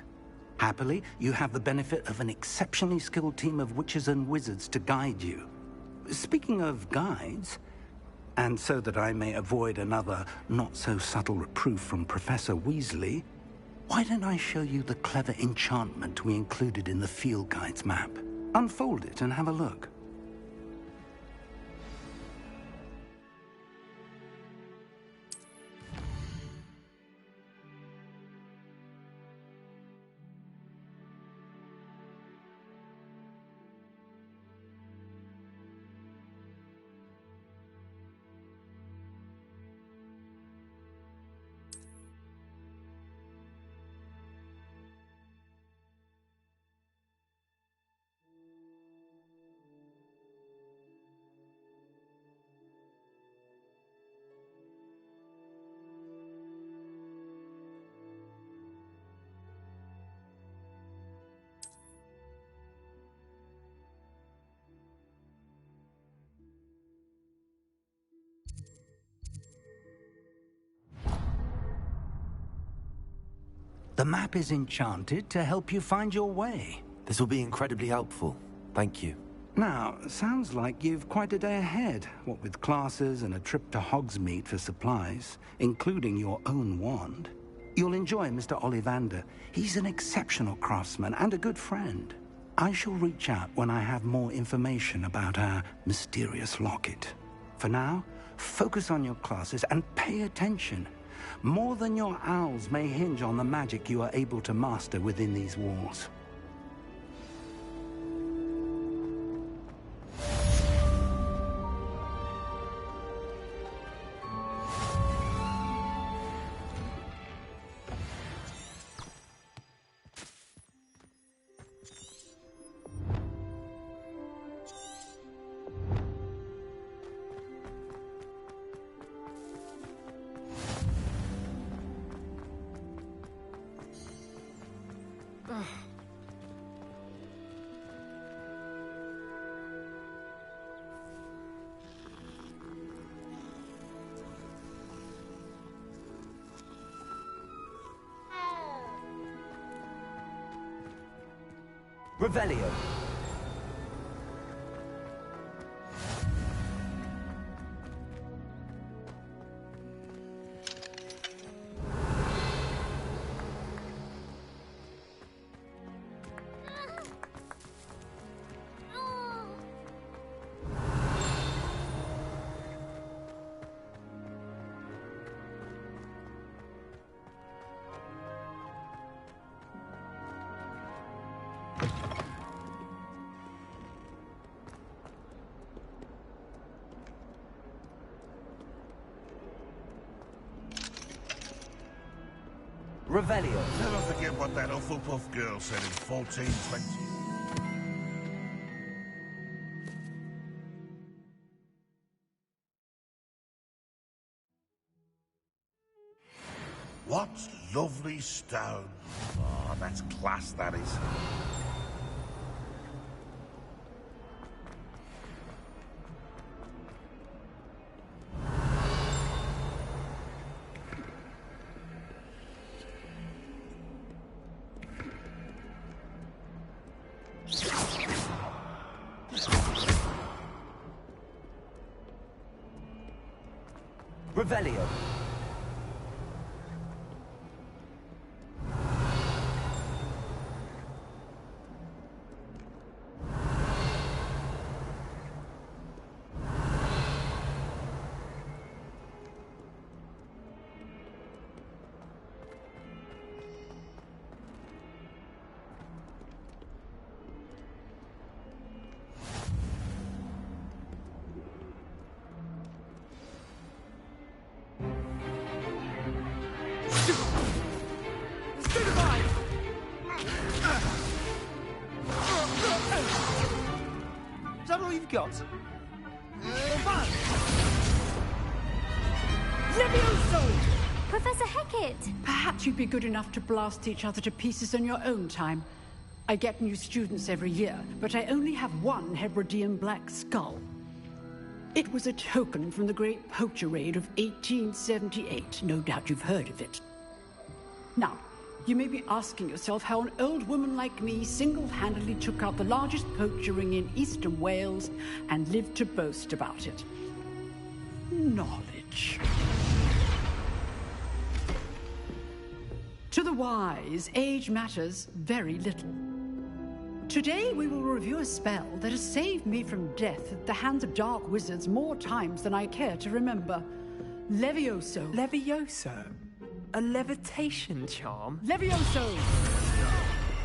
Happily, you have the benefit of an exceptionally skilled team of witches and wizards to guide you. Speaking of guides, and so that I may avoid another not-so-subtle reproof from Professor Weasley, why don't I show you the clever enchantment we included in the field guide's map? Unfold it and have a look. The map is enchanted to help you find your way. This will be incredibly helpful. Thank you. Now, sounds like you've quite a day ahead, what with classes and a trip to Hogsmeade for supplies, including your own wand. You'll enjoy Mr. Ollivander. He's an exceptional craftsman and a good friend. I shall reach out when I have more information about our mysterious locket. For now, focus on your classes and pay attention. More than your owls may hinge on the magic you are able to master within these walls. Revelio. Revelio. Never forget what that Hufflepuff girl said in 1420. What lovely stone. Oh, that's class, that is. Revelio. Is that all you've got? Levioso! Professor Hecat! Perhaps you'd be good enough to blast each other to pieces on your own time. I get new students every year, but I only have one Hebridean black skull. It was a token from the Great Poacher Raid of 1878. No doubt you've heard of it. Now, you may be asking yourself how an old woman like me single-handedly took out the largest poacher ring in eastern Wales and lived to boast about it. Knowledge. To the wise, age matters very little. Today we will review a spell that has saved me from death at the hands of dark wizards more times than I care to remember. Levioso. Levioso? A levitation charm? Levioso!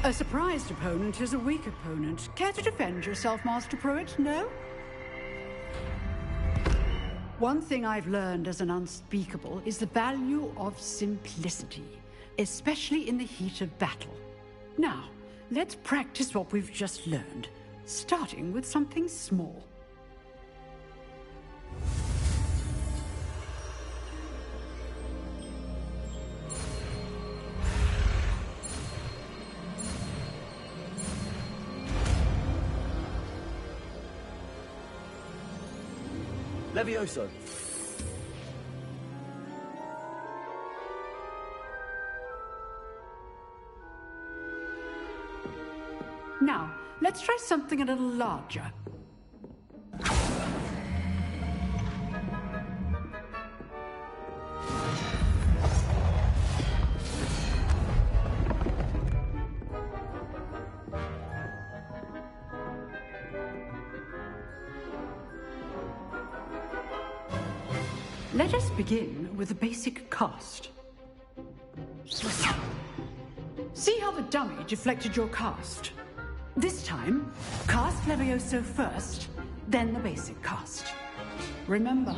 A surprised opponent is a weak opponent. Care to defend yourself, Master Pruitt? No? One thing I've learned as an unspeakable is the value of simplicity, especially in the heat of battle. Now, let's practice what we've just learned, starting with something small. Levioso. Now, let's try something a little larger. Let us begin with the basic cast. See how the dummy deflected your cast? This time, cast Levioso first, then the basic cast. Remember.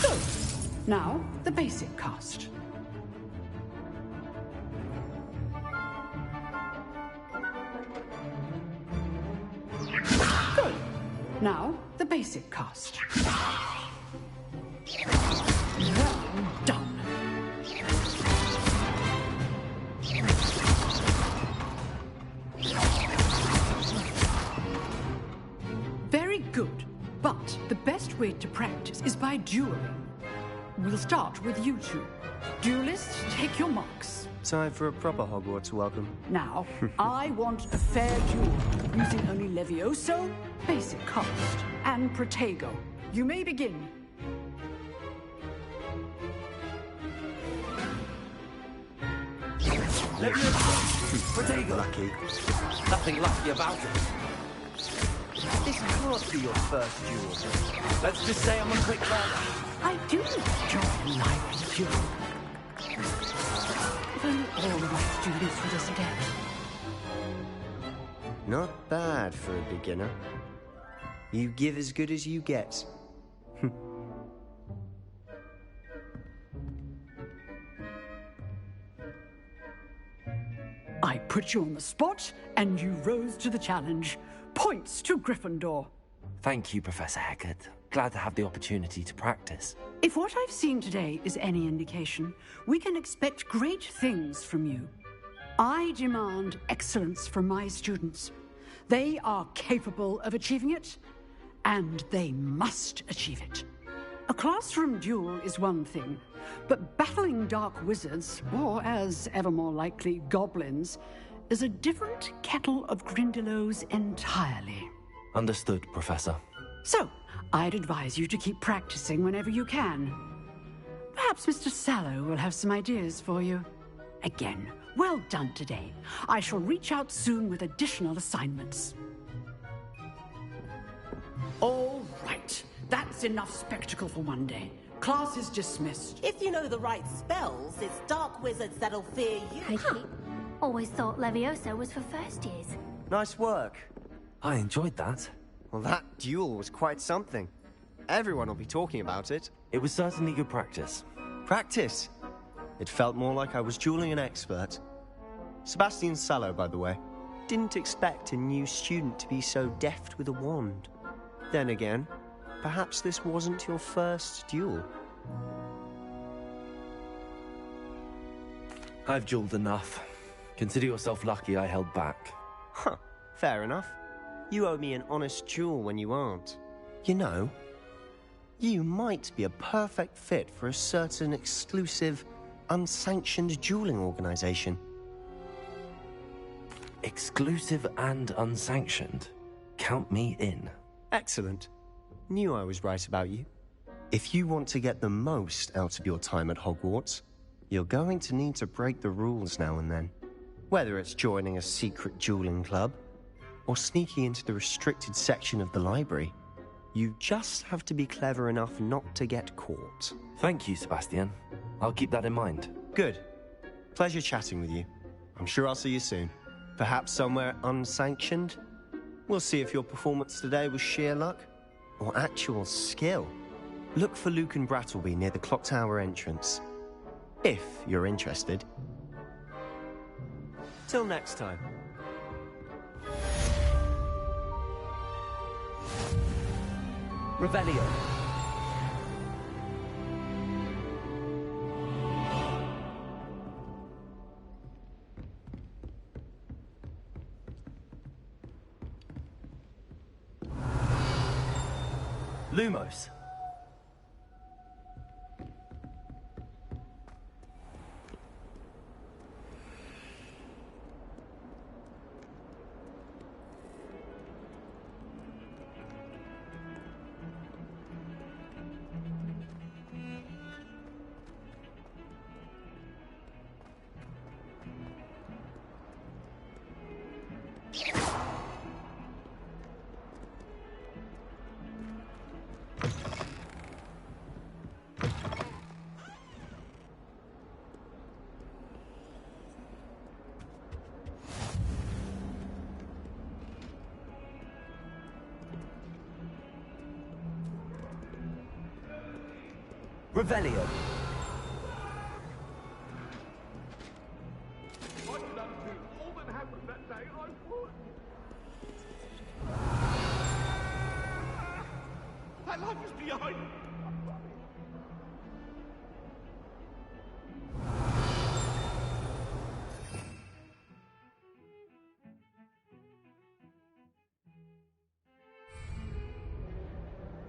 Good. Now, the basic cast. Good. Now, the basic cast. Well done. Very good. But the best way to practice is by dueling. We'll start with you two. Duelists, take your marks. Time for a proper Hogwarts welcome. Now, I want a fair duel, using only Levioso, basic cast, and Protego. You may begin. Protego. Lucky. Nothing lucky about it. This can't be your first duel. Let's just say I'm a quick learner. I do enjoy a lively duel. If only all of my students would listen to it. Not bad for a beginner. You give as good as you get. put you on the spot, and you rose to the challenge. Points to Gryffindor. Thank you, Professor Hecat. Glad to have the opportunity to practice. If what I've seen today is any indication, we can expect great things from you. I demand excellence from my students. They are capable of achieving it, and they must achieve it. A classroom duel is one thing, but battling dark wizards, or as ever more likely, goblins, is a different kettle of Grindylows entirely. Understood, Professor. So, I'd advise you to keep practicing whenever you can. Perhaps Mr. Sallow will have some ideas for you. Again, well done today. I shall reach out soon with additional assignments. All right. That's enough spectacle for one day. Class is dismissed. If you know the right spells, it's dark wizards that'll fear you. Always thought Levioso was for first years. Nice work. I enjoyed that. Well, that duel was quite something. Everyone will be talking about it. It was certainly good practice. Practice? It felt more like I was dueling an expert. Sebastian Sallow, by the way. Didn't expect a new student to be so deft with a wand. Then again, perhaps this wasn't your first duel. I've dueled enough. Consider yourself lucky I held back. Huh, fair enough. You owe me an honest duel when you aren't. You know, you might be a perfect fit for a certain exclusive, unsanctioned dueling organization. Exclusive and unsanctioned? Count me in. Excellent. Knew I was right about you. If you want to get the most out of your time at Hogwarts, you're going to need to break the rules now and then. Whether it's joining a secret dueling club, or sneaking into the restricted section of the library, you just have to be clever enough not to get caught. Thank you, Sebastian. I'll keep that in mind. Good. Pleasure chatting with you. I'm sure I'll see you soon. Perhaps somewhere unsanctioned? We'll see if your performance today was sheer luck or actual skill. Look for Luke and Brattleby near the clock tower entrance. If you're interested. Till next time. Revelio. Lumos. Revelio. My life is behind.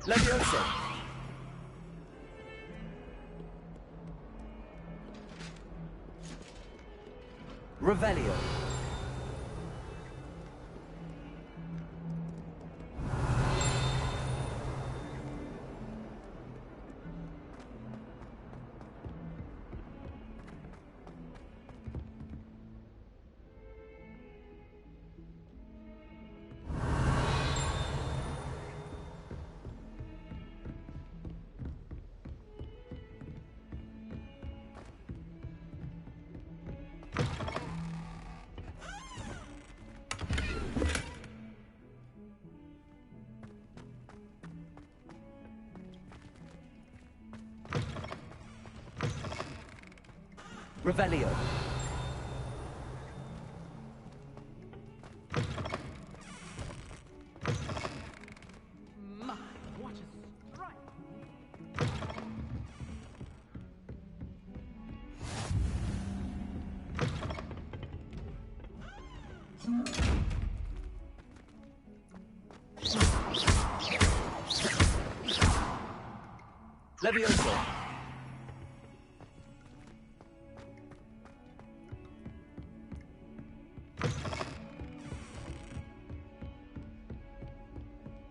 Leviosa. Revelio. Revelio. Levioso!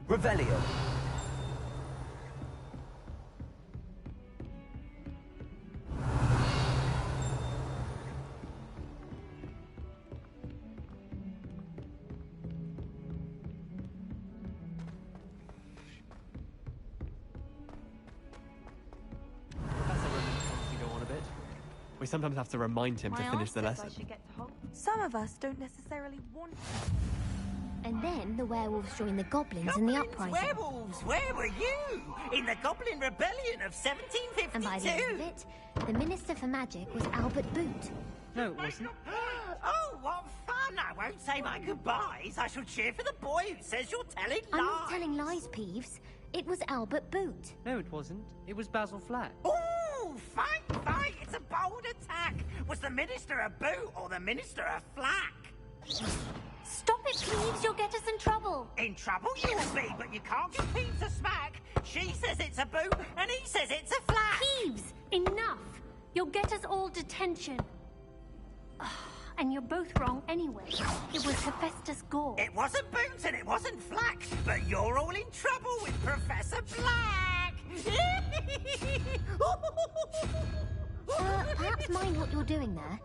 Revelio. We sometimes have to remind him to finish the lesson. Some of us don't necessarily want to. And then the werewolves joined the goblins in the uprising. Werewolves, where were you? In the Goblin Rebellion of 1752. And by the end of it, the Minister for Magic was Albert Boot. No, it wasn't. Oh, what fun! I won't say my goodbyes. I shall cheer for the boy who says you're telling lies. I'm not telling lies, Peeves. It was Albert Boot. No, it wasn't. It was Basil Flack. Ooh, fight! It's a bold attack. Was the Minister a boot or the Minister a flack? Stop it, Peeves. You'll get us in trouble. In trouble you will be, but you can't give Peeves a smack. She says it's a boot, and he says it's a flack. Peeves, enough. You'll get us all detention. And you're both wrong anyway. It was Hephaestus Gore. It wasn't boot and it wasn't flack, but you're all in trouble with Professor Black. Perhaps mind what you're doing there.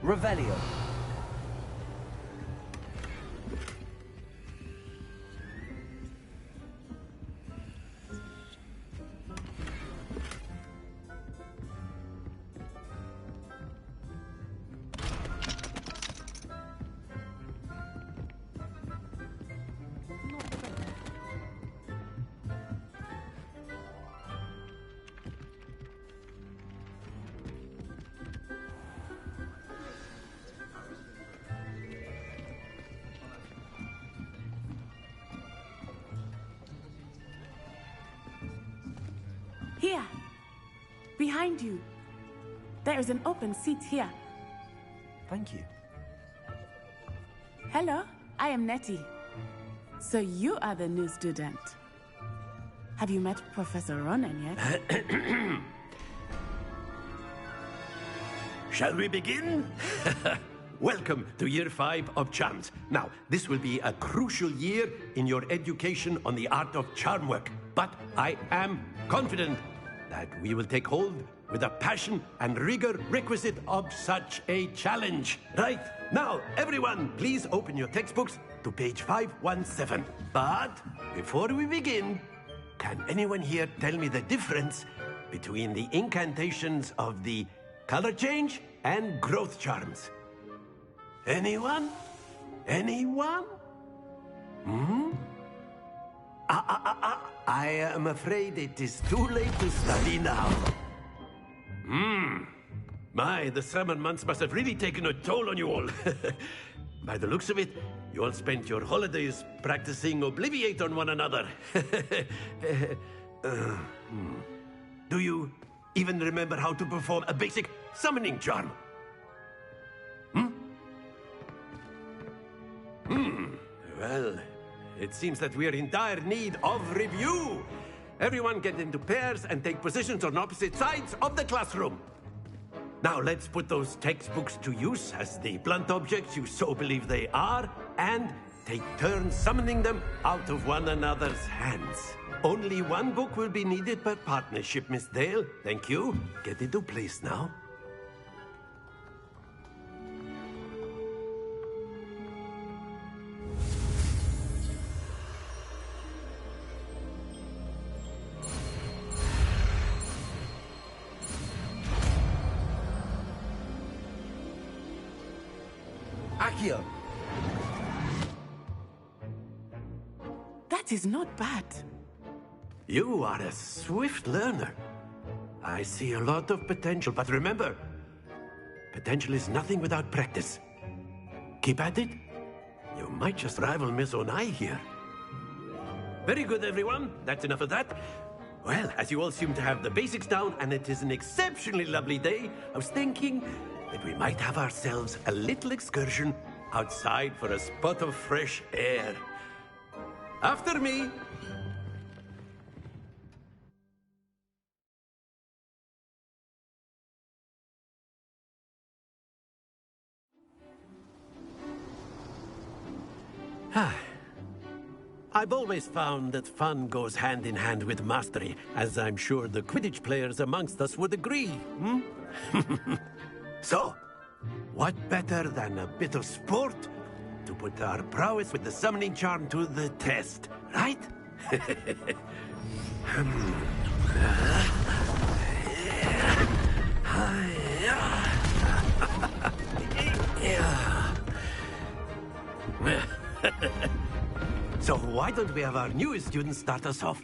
Revelio. behind you. There is an open seat here. Thank you. Hello, I am Nettie. So you are the new student. Have you met Professor Ronan yet? Shall we begin? Welcome to Year 5 of Charms. Now, this will be a crucial year in your education on the art of charm work. But I am confident that we will take hold with the passion and rigor requisite of such a challenge. Right, now, everyone, please open your textbooks to page 517. But before we begin, can anyone here tell me the difference between the incantations of the color change and growth charms? Anyone? Anyone? I am afraid it is too late to study now. My, the summer months must have really taken a toll on you all. By the looks of it, you all spent your holidays practicing Obliviate on one another. Do you even remember how to perform a basic summoning charm? Well, it seems that we're in dire need of review. Everyone get into pairs and take positions on opposite sides of the classroom. Now let's put those textbooks to use as the blunt objects you so believe they are, and take turns summoning them out of one another's hands. Only one book will be needed per partnership, Miss Dale. Thank you. Get into place now. Accio. That is not bad. You are a swift learner. I see a lot of potential, but remember, potential is nothing without practice. Keep at it. You might just rival Miss Onai here. Very good, everyone. That's enough of that. Well, as you all seem to have the basics down, and it is an exceptionally lovely day, I was thinking that we might have ourselves a little excursion outside for a spot of fresh air. After me. I've always found that fun goes hand in hand with mastery, as I'm sure the Quidditch players amongst us would agree. So, what better than a bit of sport to put our prowess with the summoning charm to the test, right? So why don't we have our newest student start us off?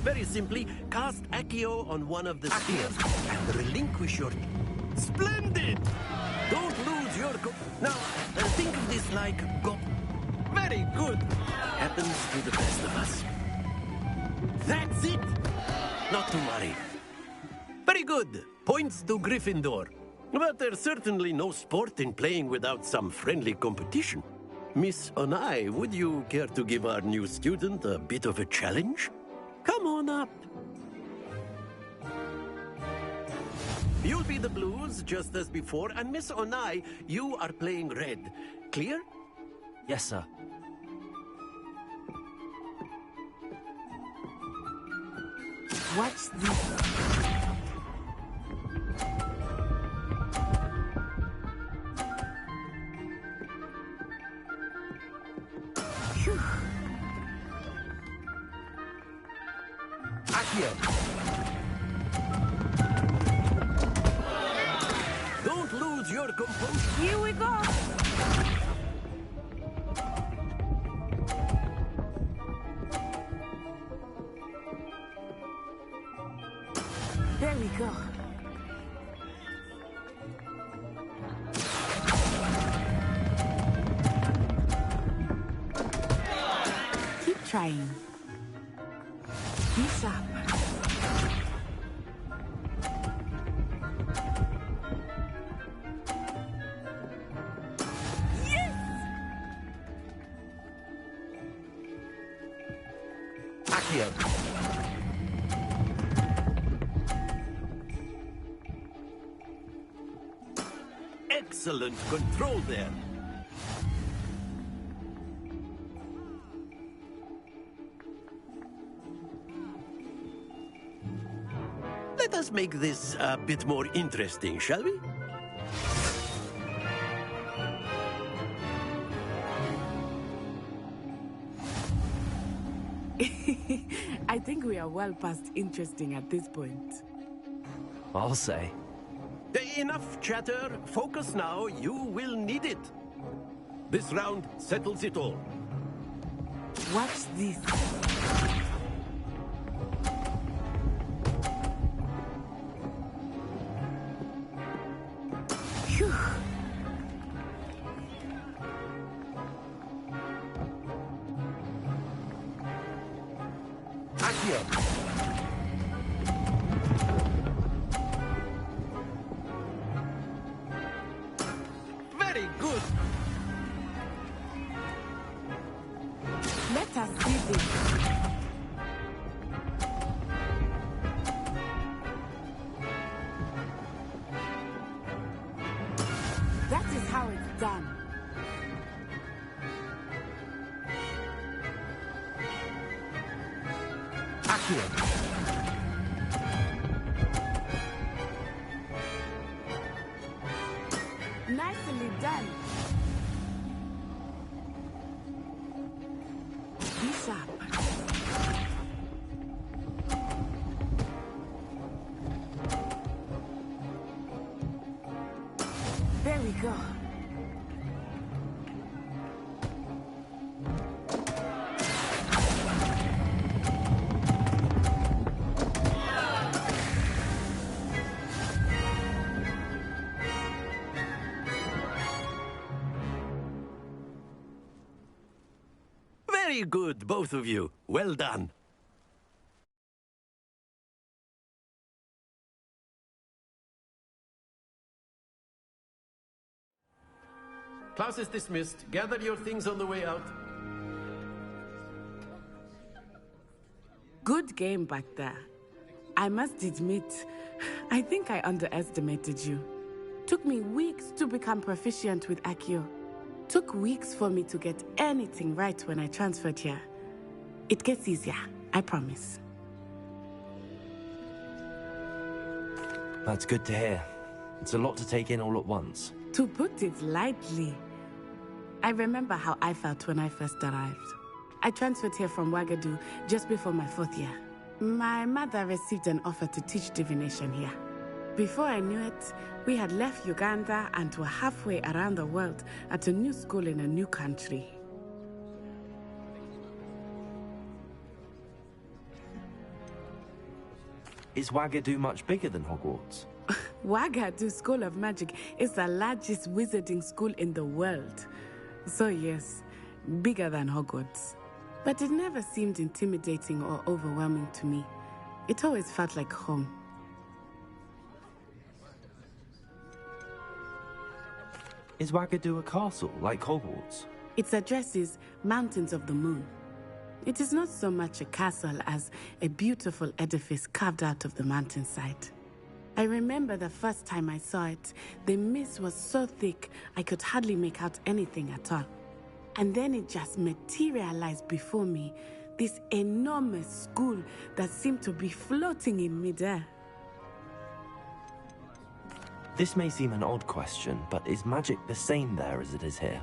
Very simply, cast Accio on one of the spheres and relinquish your... Splendid! Don't lose your... Now, think of this like... Very good! Happens to the best of us. That's it! Not to worry. Very good. Points to Gryffindor. But there's certainly no sport in playing without some friendly competition. Miss Onai, would you care to give our new student a bit of a challenge? Come on up. You'll be the blues, just as before, and Miss Onai, you are playing red. Clear? Yes, sir. What's this? Don't lose your composure. Here we go. There we go. trying. Be sharp. Accio. Excellent control there. Let us make this a bit more interesting, shall we? I think we are well past interesting at this point. I'll say. Enough chatter. Focus now. You will need it. This round settles it all. Watch this. Phew. Accio. Very good. Let us see this. That is how it's done. Accio. Nicely done. Be sharp. There we go. Very good, both of you. Well done. Class is dismissed. Gather your things on the way out. Good game back there. I must admit, I think I underestimated you. Took me weeks to become proficient with Accio. Took weeks for me to get anything right when I transferred here. It gets easier, I promise. That's good to hear. It's a lot to take in all at once. To put it lightly, I remember how I felt when I first arrived. I transferred here from Wagadu just before my 4th year. My mother received an offer to teach divination here. Before I knew it, we had left Uganda and were halfway around the world at a new school in a new country. Is Wagadu much bigger than Hogwarts? Wagadu School of Magic is the largest wizarding school in the world. So yes, bigger than Hogwarts. But it never seemed intimidating or overwhelming to me. It always felt like home. Is Wagadu a castle, like Hogwarts? Its address is Mountains of the Moon. It is not so much a castle as a beautiful edifice carved out of the mountainside. I remember the first time I saw it, the mist was so thick I could hardly make out anything at all. And then it just materialized before me, this enormous school that seemed to be floating in midair. This may seem an odd question, but is magic the same there as it is here?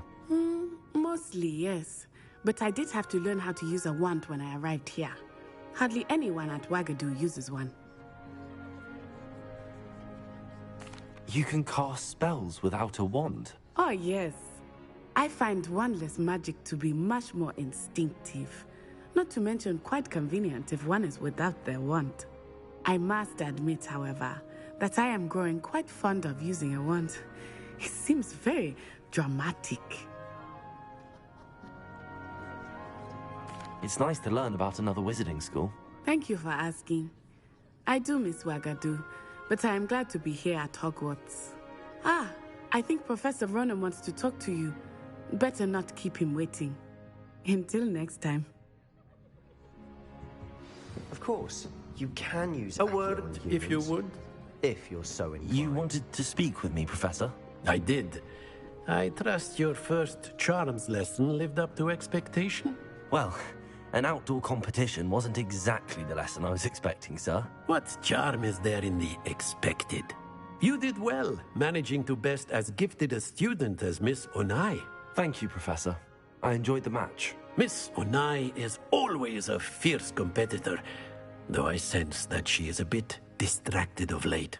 Mostly, yes. But I did have to learn how to use a wand when I arrived here. Hardly anyone at Wagadu uses one. You can cast spells without a wand? Oh, yes. I find wandless magic to be much more instinctive. Not to mention quite convenient if one is without their wand. I must admit, however, that I am growing quite fond of using a wand. It seems very dramatic. It's nice to learn about another wizarding school. Thank you for asking. I do miss Wagadu, but I am glad to be here at Hogwarts. Ah, I think Professor Ronan wants to talk to you. Better not keep him waiting. Until next time. Of course, you can use a word, if you would. If you're so inclined. You wanted to speak with me, Professor? I did. I trust your first charms lesson lived up to expectation? Well, an outdoor competition wasn't exactly the lesson I was expecting, sir. What charm is there in the expected? You did well, managing to best as gifted a student as Miss Onai. Thank you, Professor. I enjoyed the match. Miss Onai is always a fierce competitor, though I sense that she is a bit distracted of late.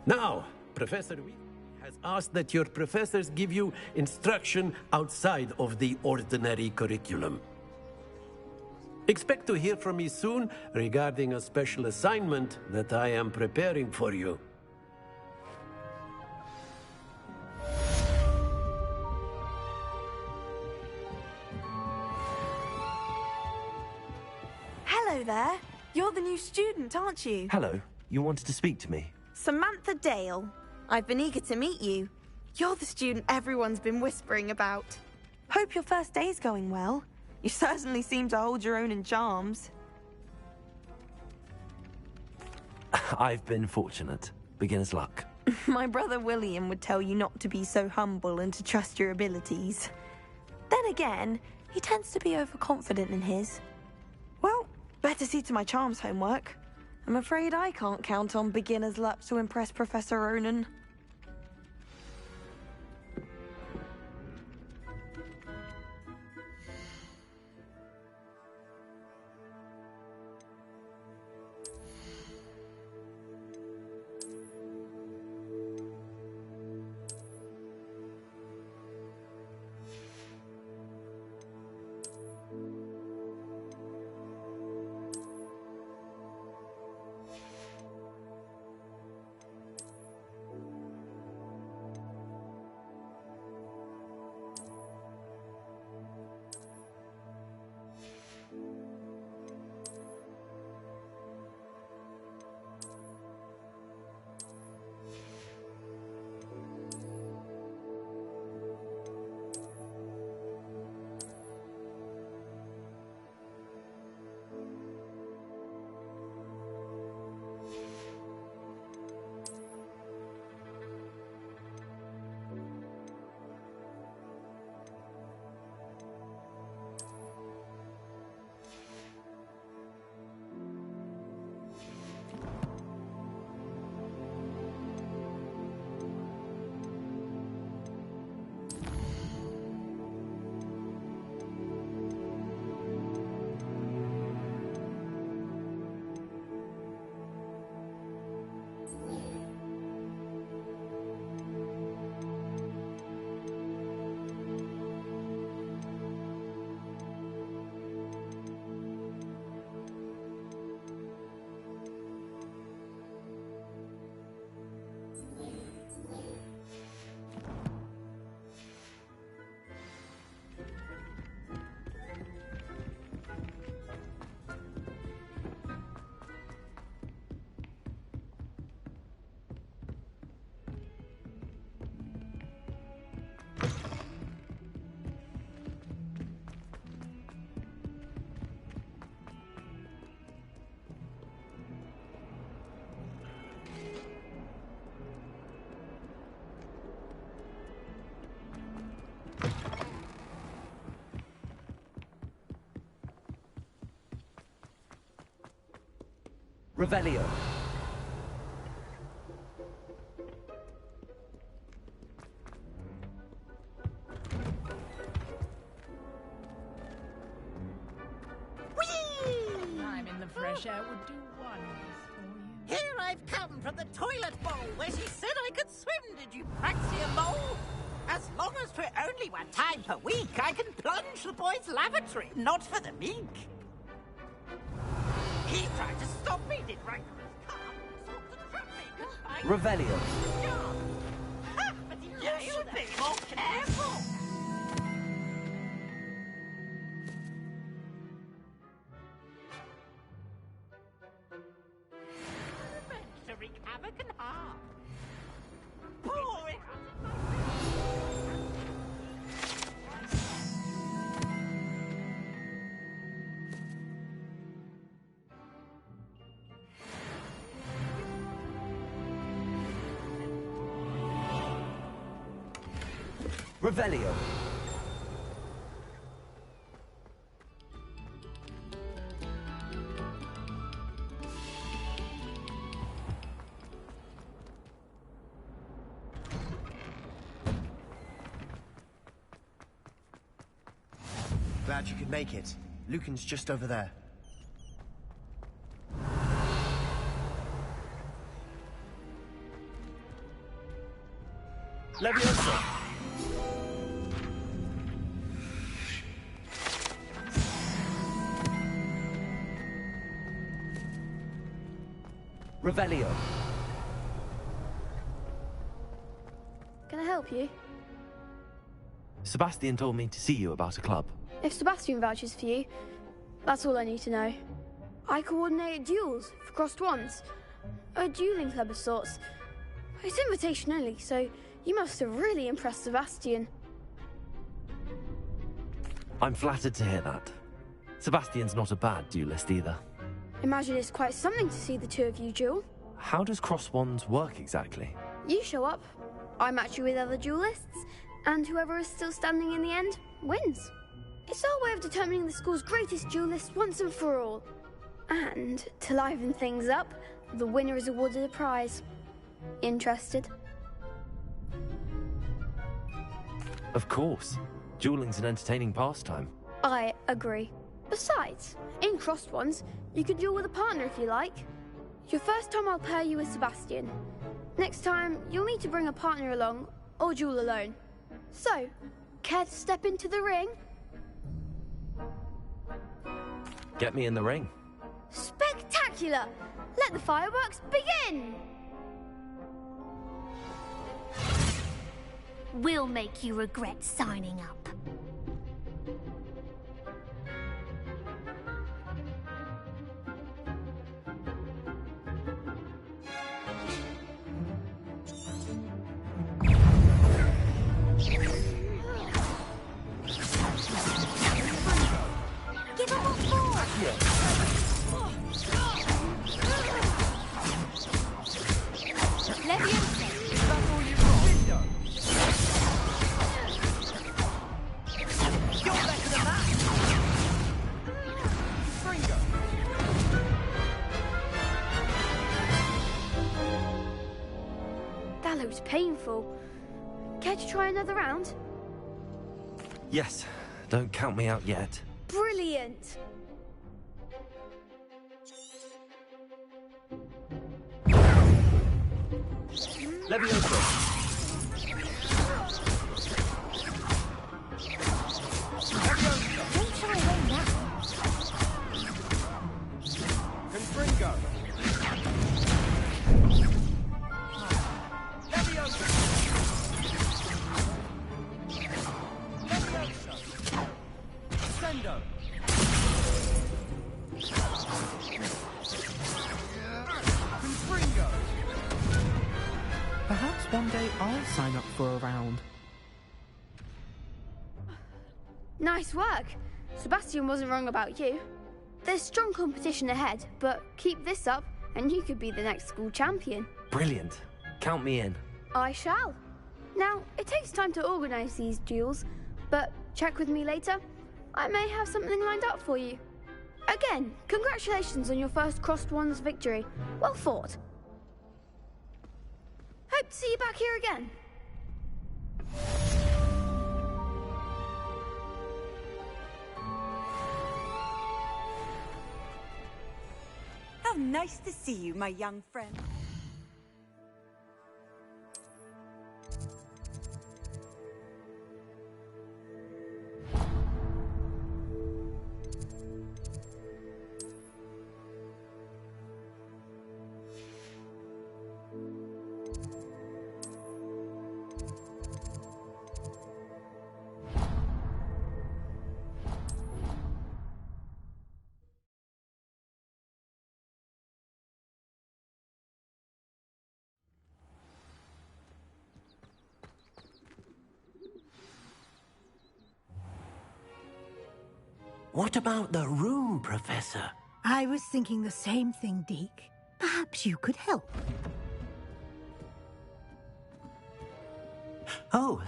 Now, Professor Weasley has asked that your professors give you instruction outside of the ordinary curriculum. Expect to hear from me soon regarding a special assignment that I am preparing for you. Hello there. You're the new student, aren't you? Hello. You wanted to speak to me? Samantha Dale. I've been eager to meet you. You're the student everyone's been whispering about. Hope your first day's going well. You certainly seem to hold your own in charms. I've been fortunate. Beginner's luck. My brother William would tell you not to be so humble and to trust your abilities. Then again, he tends to be overconfident in his. Well, better see to my charms homework. I'm afraid I can't count on beginner's luck to impress Professor Ronan. Revelio. I'm in the fresh air would do wonders for you. Here I've come from the toilet bowl where she said I could swim, did you praxia mole? As long as for only one time per week, I can plunge the boy's lavatory, not for the meek. He tried to stop me, did Rancorous come, sought to trap me, confined Revelio. Ha! But you should be more careful! Revelio. Glad you could make it. Lucan's just over there. Leviosa! Revelio. Can I help you? Sebastian told me to see you about a club. If Sebastian vouches for you, that's all I need to know. I coordinate duels for crossed wands. A dueling club of sorts. It's invitation only, so you must have really impressed Sebastian. I'm flattered to hear that. Sebastian's not a bad duelist either. Imagine it's quite something to see the two of you duel. How does cross wands work exactly? You show up, I match you with other duelists, and whoever is still standing in the end wins. It's our way of determining the school's greatest duelist once and for all. And to liven things up, the winner is awarded a prize. Interested? Of course. Dueling's an entertaining pastime. I agree. Besides, in crossed ones, you can duel with a partner if you like. Your first time I'll pair you with Sebastian. Next time, you'll need to bring a partner along, or duel alone. So, care to step into the ring? Get me in the ring. Spectacular! Let the fireworks begin! We'll make you regret signing up. Give him what for! Leviosa! That's all you've got. Window. You're better than that. Fringo. That looks painful. Care to try another round? Yes. Don't count me out yet. Brilliant! Leviosa. Don't shy away now. Confringo. Leviosa. Leviosa. Sendo. Confringo. Perhaps one day I'll sign up for a round. Nice work. Sebastian wasn't wrong about you. There's strong competition ahead, but keep this up and you could be the next school champion. Brilliant. Count me in. I shall. Now, it takes time to organise these duels, but check with me later. I may have something lined up for you. Again, congratulations on your first crossed wands victory. Well fought. Hope to see you back here again. How nice to see you, my young friend. What about the room, Professor? I was thinking the same thing, Deke. Perhaps you could help. Oh,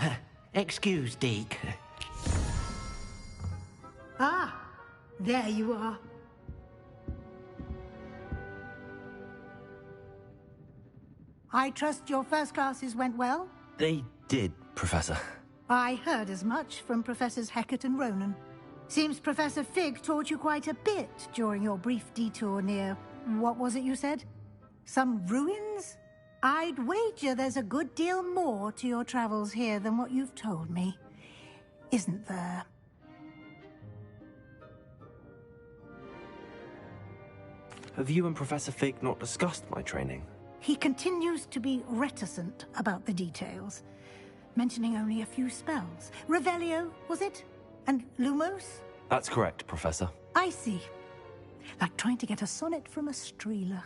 Excuse, Deke. Ah, there you are. I trust your first classes went well? They did, Professor. I heard as much from Professors Hecat and Ronan. Seems Professor Fig taught you quite a bit during your brief detour near... what was it you said? Some ruins? I'd wager there's a good deal more to your travels here than what you've told me. Isn't there? Have you and Professor Fig not discussed my training? He continues to be reticent about the details, mentioning only a few spells. Revelio, was it? And Lumos? That's correct, Professor. I see. Like trying to get a sonnet from a streeler.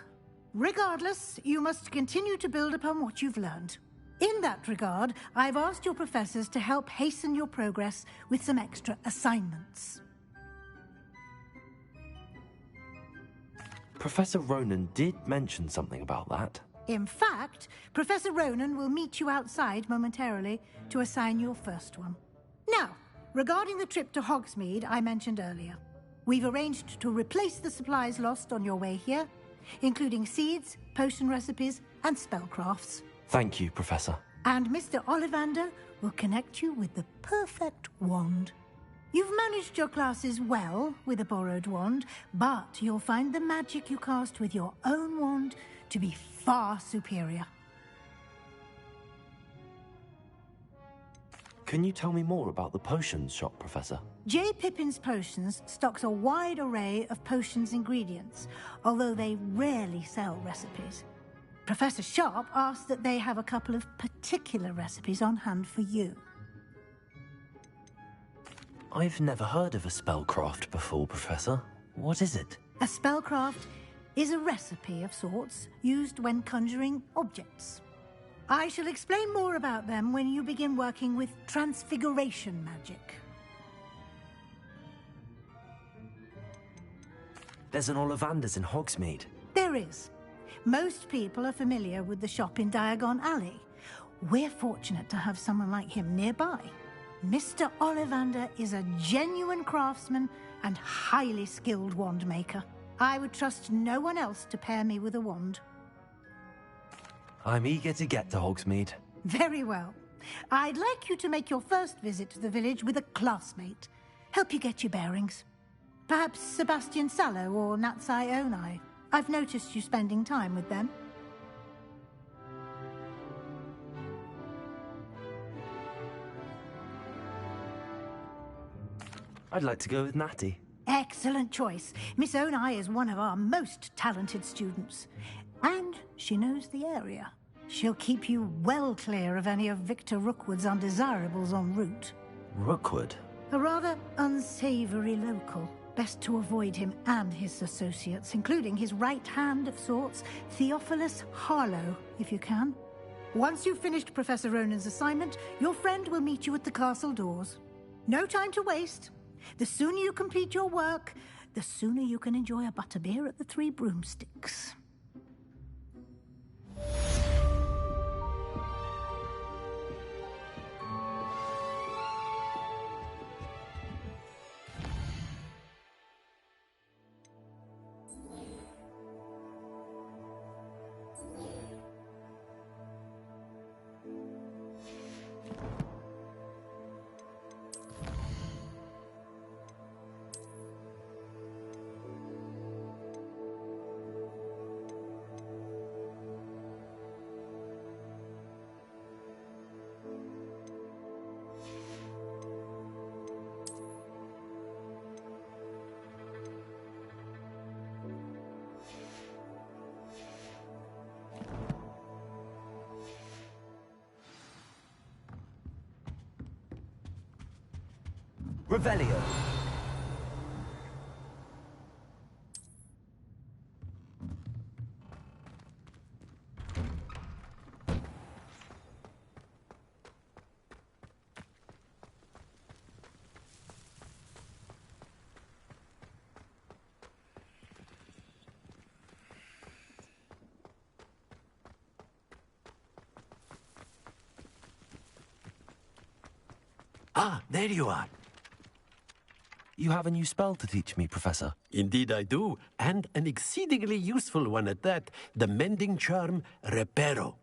Regardless, you must continue to build upon what you've learned. In that regard, I've asked your professors to help hasten your progress with some extra assignments. Professor Ronan did mention something about that. In fact, Professor Ronan will meet you outside momentarily to assign your first one. Now, regarding the trip to Hogsmeade I mentioned earlier, we've arranged to replace the supplies lost on your way here, including seeds, potion recipes, and spellcrafts. Thank you, Professor. And Mr. Ollivander will connect you with the perfect wand. You've managed your classes well with a borrowed wand, but you'll find the magic you cast with your own wand to be far superior. Can you tell me more about the potions shop, Professor? J. Pippin's Potions stocks a wide array of potions ingredients, although they rarely sell recipes. Professor Sharp asked that they have a couple of particular recipes on hand for you. I've never heard of a spellcraft before, Professor. What is it? A spellcraft is a recipe of sorts used when conjuring objects. I shall explain more about them when you begin working with transfiguration magic. There's an Ollivander's in Hogsmeade. There is. Most people are familiar with the shop in Diagon Alley. We're fortunate to have someone like him nearby. Mr. Ollivander is a genuine craftsman and highly skilled wand maker. I would trust no one else to pair me with a wand. I'm eager to get to Hogsmeade. Very well. I'd like you to make your first visit to the village with a classmate. Help you get your bearings. Perhaps Sebastian Sallow or Natsai Onai. I've noticed you spending time with them. I'd like to go with Natty. Excellent choice. Miss Onai is one of our most talented students. And she knows the area. She'll keep you well clear of any of Victor Rookwood's undesirables en route. Rookwood? A rather unsavory local. Best to avoid him and his associates, including his right hand of sorts, Theophilus Harlow, if you can. Once you've finished Professor Ronan's assignment, your friend will meet you at the castle doors. No time to waste. The sooner you complete your work, the sooner you can enjoy a butterbeer at the Three Broomsticks. Revelio. Ah, there you are. You have a new spell to teach me, Professor. Indeed I do, and an exceedingly useful one at that. The mending charm, Reparo.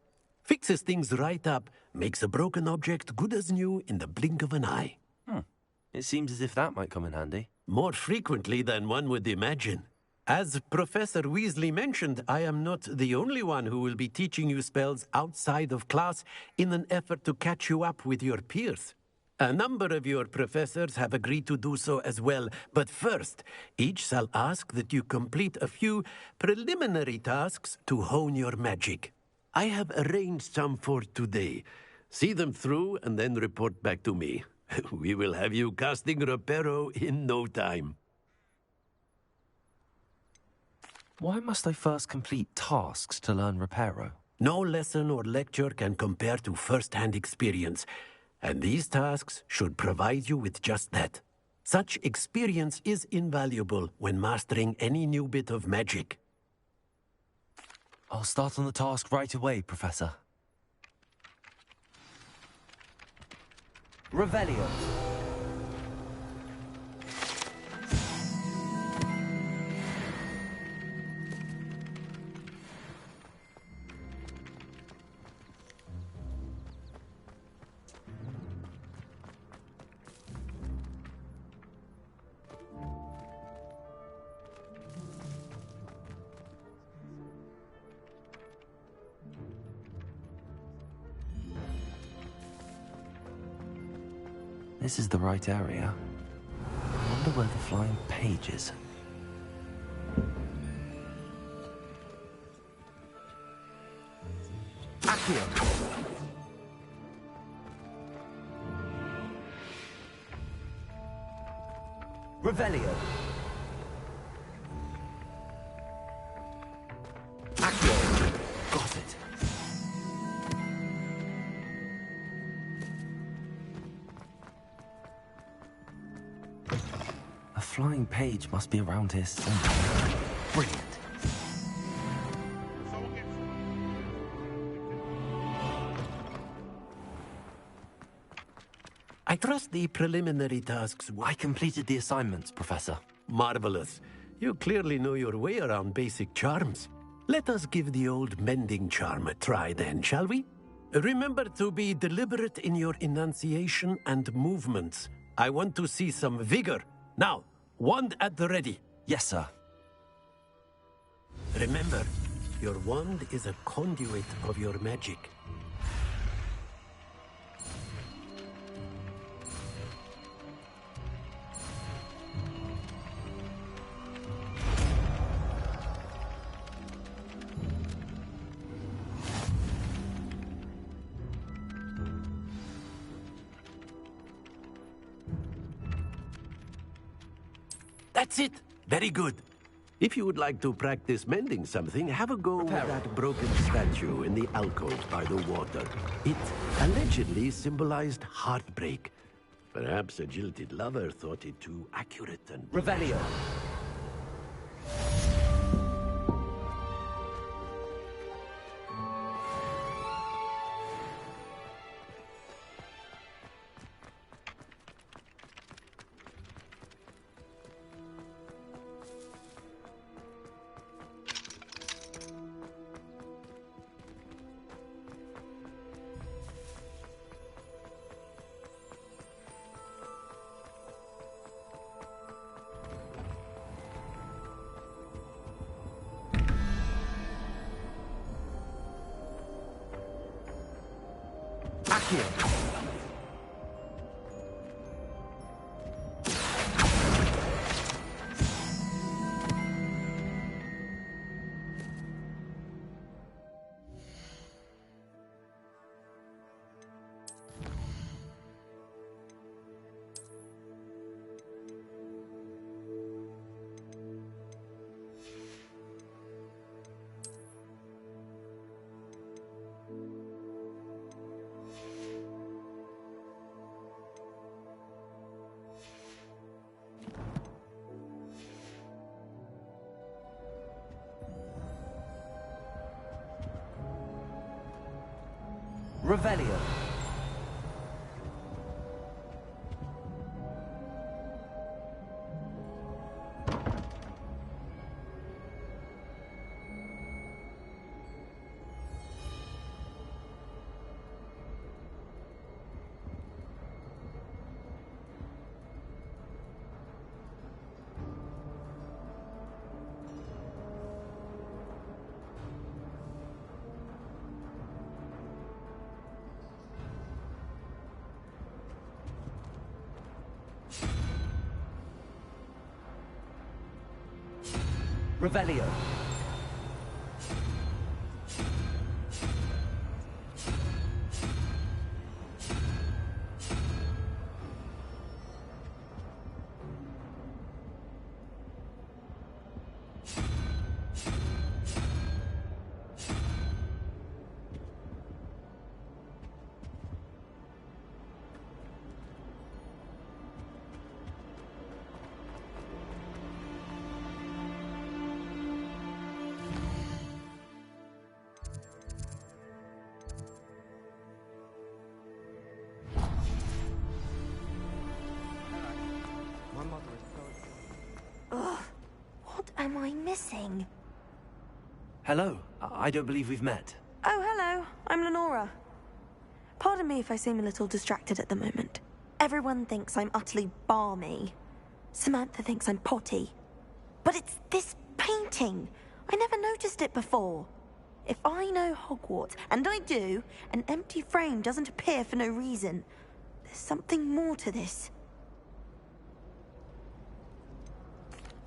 Fixes things right up, makes a broken object good as new in the blink of an eye. It seems as if that might come in handy. More frequently than one would imagine. As Professor Weasley mentioned, I am not the only one who will be teaching you spells outside of class in an effort to catch you up with your peers. A number of your professors have agreed to do so as well, but first, each shall ask that you complete a few preliminary tasks to hone your magic. I have arranged some for today. See them through and then report back to me. We will have you casting Reparo in no time. Why must I first complete tasks to learn Reparo? No lesson or lecture can compare to first-hand experience, and these tasks should provide you with just that. Such experience is invaluable when mastering any new bit of magic. I'll start on the task right away, Professor. Revelio. This is the right area. I wonder where the flying page is. Accio! Revelio! Accio! Got it. A flying page must be around here somewhere. Brilliant. I trust the preliminary tasks. I completed the assignments, Professor. Marvelous. You clearly know your way around basic charms. Let us give the old mending charm a try then, shall we? Remember to be deliberate in your enunciation and movements. I want to see some vigor. Now, wand at the ready. Yes, sir. Remember, your wand is a conduit of your magic. That's it! Very good. If you would like to practice mending something, have a go with that broken statue in the alcove by the water. It allegedly symbolized heartbreak. Perhaps a jilted lover thought it too accurate and... Revelio! Accio! Revelio. Revelio. Ugh, what am I missing? Hello. I don't believe we've met. Oh, hello. I'm Lenora. Pardon me if I seem a little distracted at the moment. Everyone thinks I'm utterly balmy. Samantha thinks I'm potty. But it's this painting. I never noticed it before. If I know Hogwarts, and I do, an empty frame doesn't appear for no reason. There's something more to this.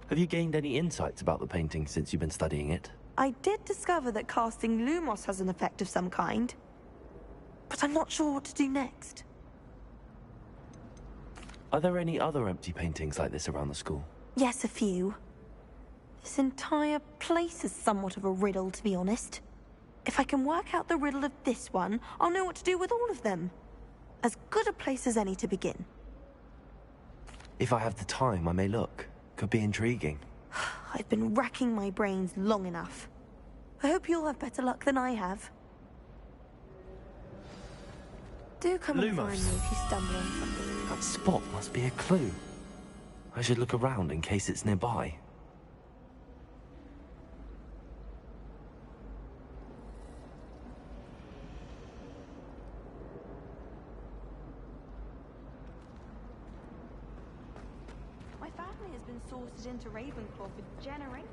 Have you gained any insights about the painting since you've been studying it? I did discover that casting Lumos has an effect of some kind. But I'm not sure what to do next. Are there any other empty paintings like this around the school? Yes, a few. This entire place is somewhat of a riddle, to be honest. If I can work out the riddle of this one, I'll know what to do with all of them. As good a place as any to begin. If I have the time, I may look. Could be intriguing. I've been racking my brains long enough. I hope you'll have better luck than I have. Do come and find me if you stumble on something. That spot must be a clue. I should look around in case it's nearby. My family has been sorted into Ravenclaw for generations.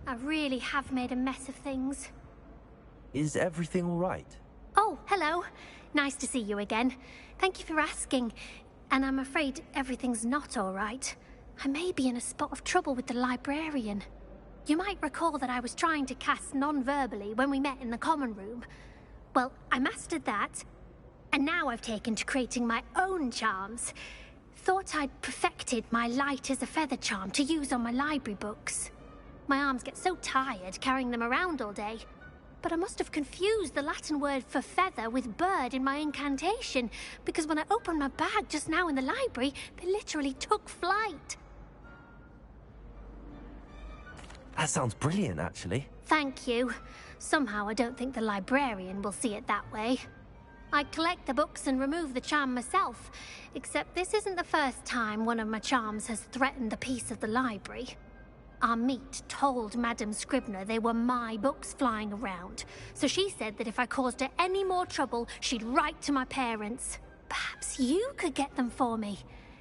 I really have made a mess of things. Is everything all right? Oh, hello. Nice to see you again. Thank you for asking. And I'm afraid everything's not all right. I may be in a spot of trouble with the librarian. You might recall that I was trying to cast non-verbally when we met in the common room. Well, I mastered that, and now I've taken to creating my own charms. Thought I'd perfected my light as a feather charm to use on my library books. My arms get so tired carrying them around all day. But I must have confused the Latin word for feather with bird in my incantation, because when I opened my bag just now in the library, they literally took flight. That sounds brilliant, actually. Thank you. Somehow I don't think the librarian will see it that way. I collect the books and remove the charm myself, except this isn't the first time one of my charms has threatened the peace of the library. Amit told Madame Scribner they were my books flying around, so she said that if I caused her any more trouble, she'd write to my parents. Perhaps you could get them for me.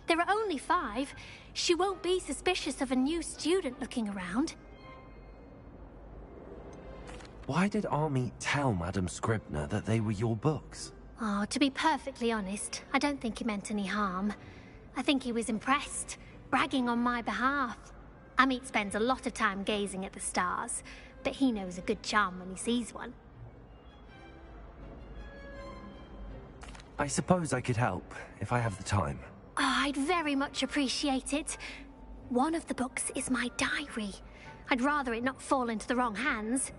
There are only 5. She won't be suspicious of a new student looking around. Why did Amit tell Madame Scribner that they were your books? Oh, to be perfectly honest, I don't think he meant any harm. I think he was impressed, bragging on my behalf. Amit spends a lot of time gazing at the stars, but he knows a good charm when he sees one. I suppose I could help, if I have the time. Oh, I'd very much appreciate it. One of the books is my diary. I'd rather it not fall into the wrong hands.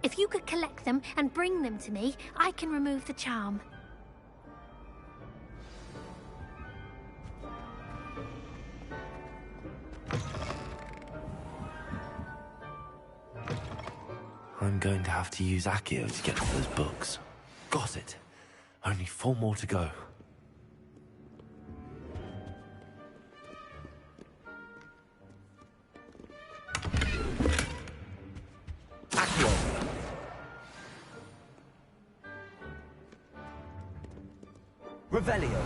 If you could collect them and bring them to me, I can remove the charm. I'm going to have to use Accio to get to those books. Got it. Only 4 more to go. Accio! Revelio!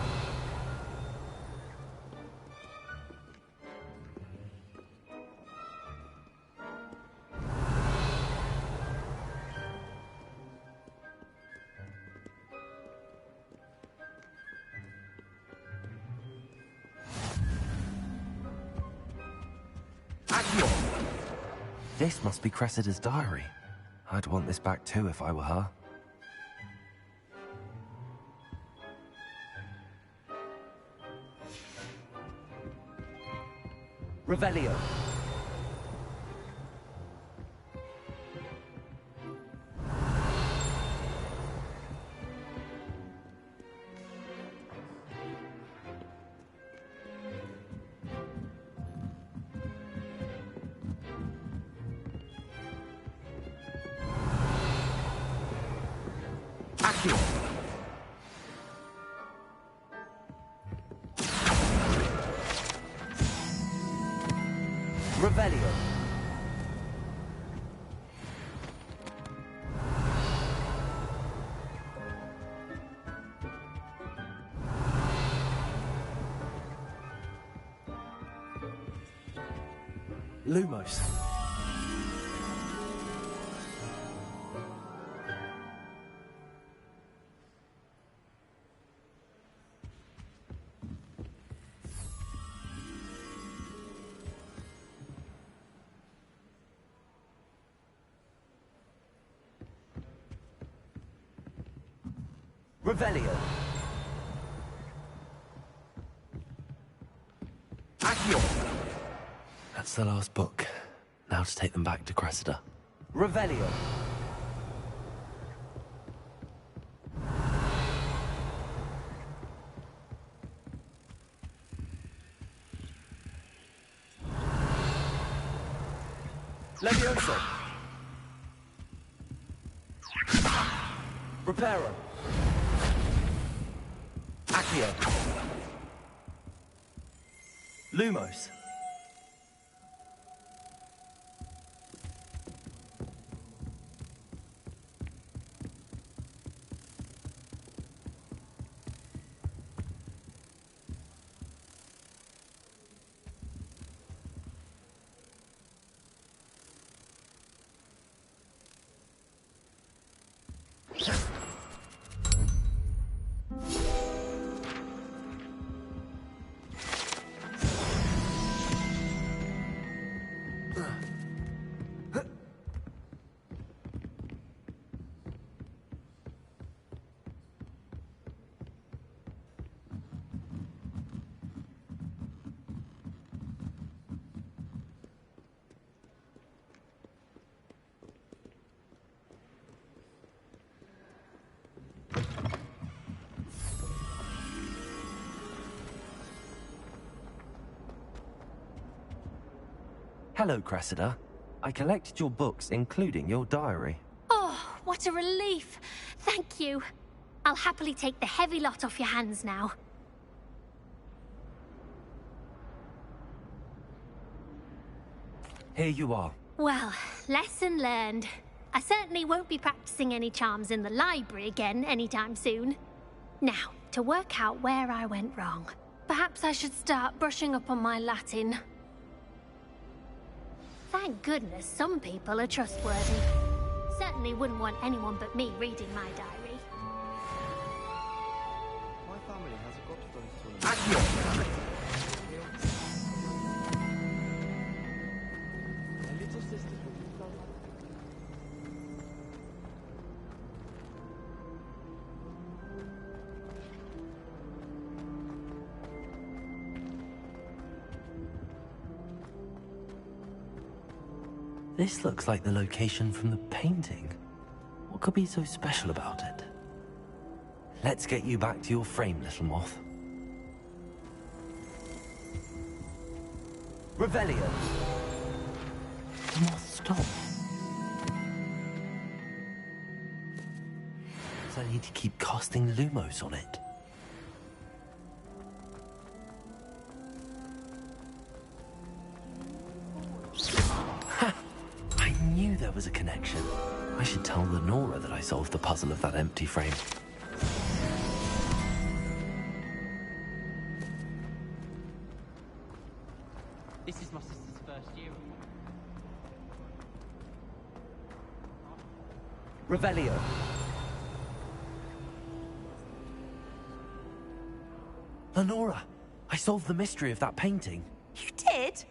This must be Cressida's diary. I'd want this back too if I were her. Revelio. Accio. Revelio. Lumos. Revelio. Accio. That's the last book. Now to take them back to Cressida. Revelio. Levioso. Reparo. Accio. Lumos. Hello, Cressida. I collected your books, including your diary. Oh, what a relief. Thank you. I'll happily take the heavy lot off your hands now. Here you are. Well, lesson learned. I certainly won't be practicing any charms in the library again anytime soon. Now, to work out where I went wrong. Perhaps I should start brushing up on my Latin. Thank goodness some people are trustworthy. Certainly wouldn't want anyone but me reading my diary. My family has a godstone. My little sister will be so This looks like the location from the painting. What could be so special about it? Let's get you back to your frame, little moth. Revelio. The moth stopped. So I need to keep casting Lumos on it. I knew there was a connection. I should tell Lenora that I solved the puzzle of that empty frame. This is my sister's first year. Revelio. Lenora, I solved the mystery of that painting. You did?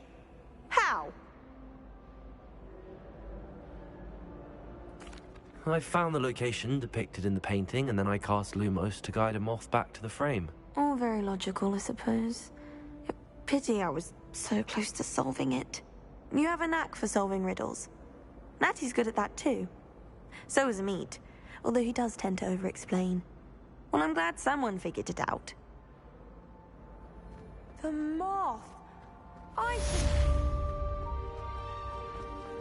How? I found the location depicted in the painting, and then I cast Lumos to guide a moth back to the frame. All very logical, I suppose. Pity I was so close to solving it. You have a knack for solving riddles. Natty's good at that too. So is Amit, although he does tend to over-explain. Well, I'm glad someone figured it out. The moth! I should...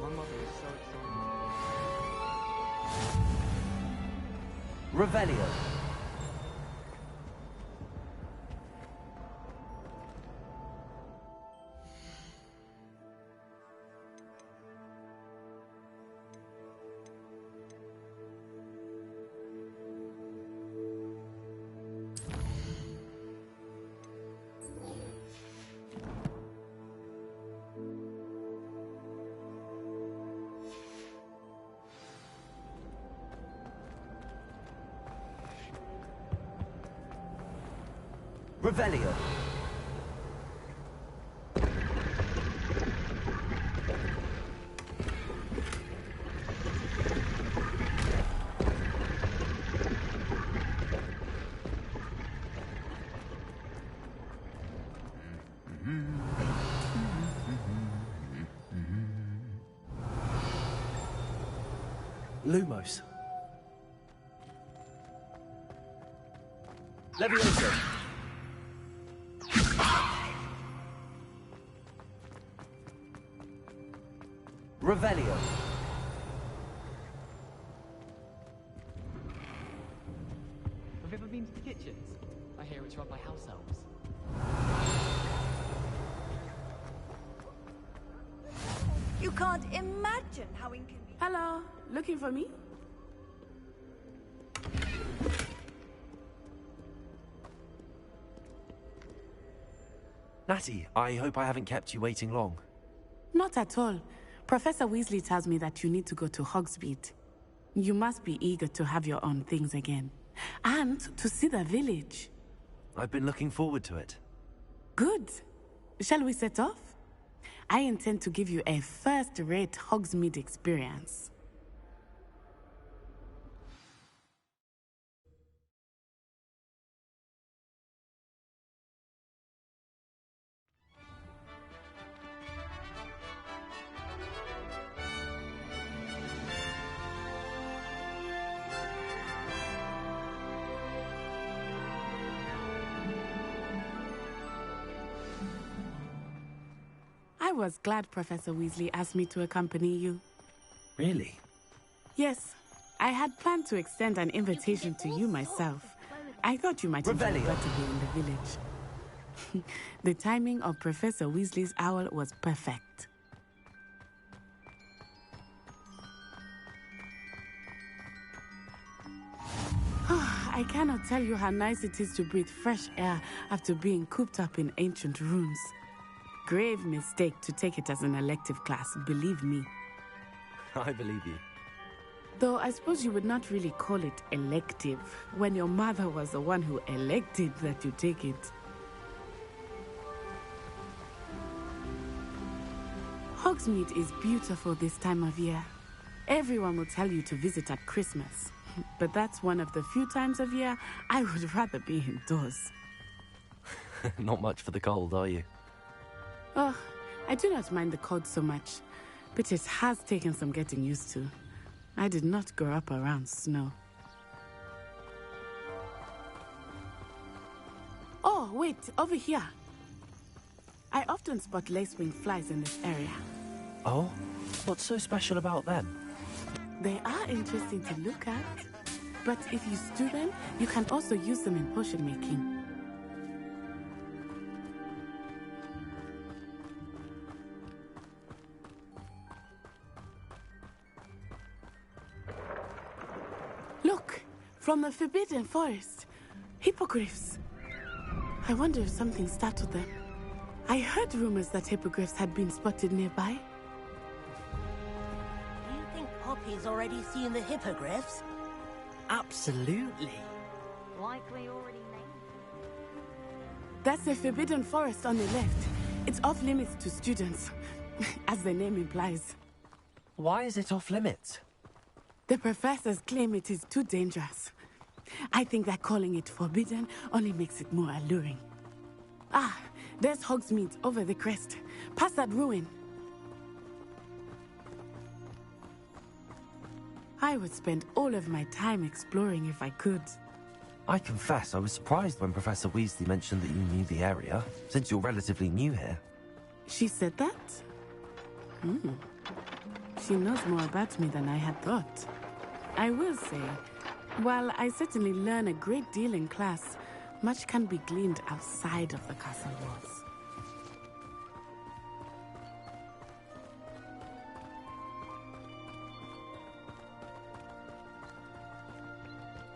My mother is so excited. Revelio. Revelio. Lumos. Levioso. Revelio. Have you ever been to the kitchens? I hear it's run by house elves. You can't imagine how inconvenient... Hello, looking for me? Natty, I hope I haven't kept you waiting long. Not at all. Professor Weasley tells me that you need to go to Hogsmeade. You must be eager to have your own things again. And to see the village. I've been looking forward to it. Good. Shall we set off? I intend to give you a first-rate Hogsmeade experience. I was glad Professor Weasley asked me to accompany you. Really? Yes. I had planned to extend an invitation to you myself. I thought you might enjoy better being in the village. The timing of Professor Weasley's owl was perfect. I cannot tell you how nice it is to breathe fresh air after being cooped up in ancient rooms. Grave mistake to take it as an elective class, believe me. I believe you. Though I suppose you would not really call it elective when your mother was the one who elected that you take it. Hogsmeade is beautiful this time of year. Everyone will tell you to visit at Christmas. But that's one of the few times of year I would rather be indoors. Not much for the cold, are you? Oh, I do not mind the cold so much, but it has taken some getting used to. I did not grow up around snow. Oh, wait, over here. I often spot lacewing flies in this area. Oh? What's so special about them? They are interesting to look at, but if you stew them, you can also use them in potion making. Look, from the Forbidden Forest, hippogriffs. I wonder if something startled them. I heard rumors that hippogriffs had been spotted nearby. Do you think Poppy's already seen the hippogriffs? Absolutely. Likely already named. That's the Forbidden Forest on the left. It's off limits to students, as the name implies. Why is it off limits? The professors claim it is too dangerous. I think that calling it forbidden only makes it more alluring. Ah, there's Hogsmeade over the crest. Past that ruin. I would spend all of my time exploring if I could. I confess, I was surprised when Professor Weasley mentioned that you knew the area, since you're relatively new here. She said that? She knows more about me than I had thought. I will say, while I certainly learn a great deal in class, much can be gleaned outside of the castle walls.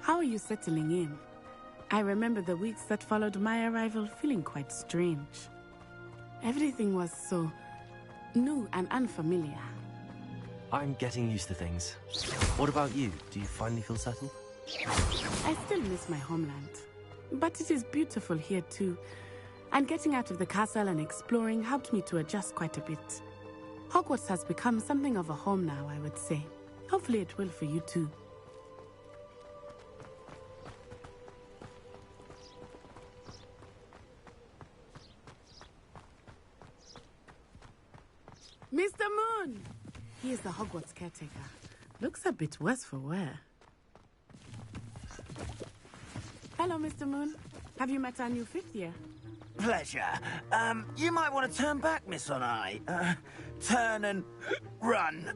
How are you settling in? I remember the weeks that followed my arrival feeling quite strange. Everything was so new and unfamiliar. I'm getting used to things. What about you? Do you finally feel settled? I still miss my homeland, but it is beautiful here too. And getting out of the castle and exploring helped me to adjust quite a bit. Hogwarts has become something of a home now, I would say. Hopefully it will for you too. Mr. Moon! He is the Hogwarts caretaker. Looks a bit worse for wear. Hello, Mr. Moon. Have you met our new 5th year? Pleasure. You might want to turn back, Miss On-Eye. Turn and run.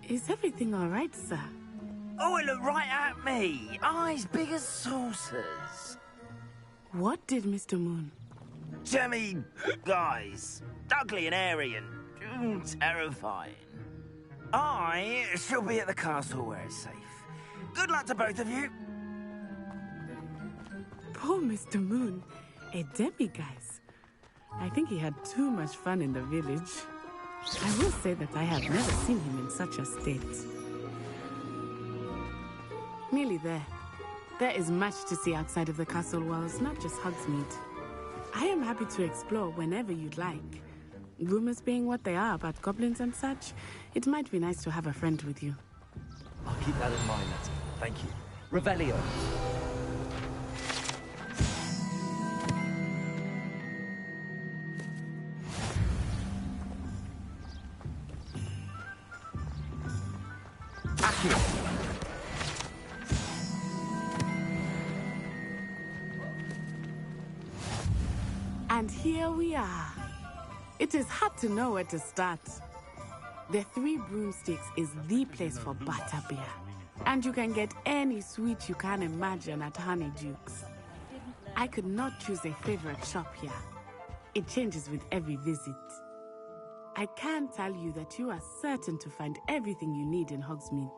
Is everything all right, sir? Oh, it looked right at me. Eyes big as saucers. What did Mr. Moon? Jemmy guys. Ugly and airy and terrifying. I shall be at the castle where it's safe. Good luck to both of you. Poor Mr. Moon. A demiguise. I think he had too much fun in the village. I will say that I have never seen him in such a state. Nearly there. There is much to see outside of the castle walls, not just Hogsmeade. I am happy to explore whenever you'd like. Rumors being what they are about goblins and such, it might be nice to have a friend with you. I'll keep that in mind, Natty. Thank you. Revelio. And here we are. It is hard to know where to start. The Three Broomsticks is the place for butterbeer. And you can get any sweet you can imagine at Honeydukes. I could not choose a favorite shop here. It changes with every visit. I can tell you that you are certain to find everything you need in Hogsmeade.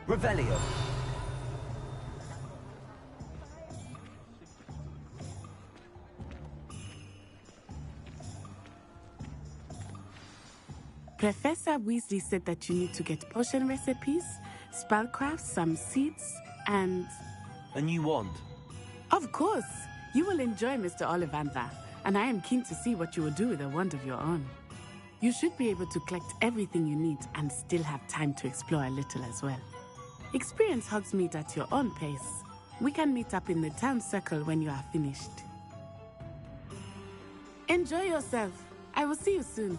Revelio. Professor Weasley said that you need to get potion recipes, spellcraft, some seeds, and... A new wand? Of course! You will enjoy Mr. Ollivander, and I am keen to see what you will do with a wand of your own. You should be able to collect everything you need and still have time to explore a little as well. Experience Hogsmeade at your own pace. We can meet up in the town circle when you are finished. Enjoy yourself. I will see you soon.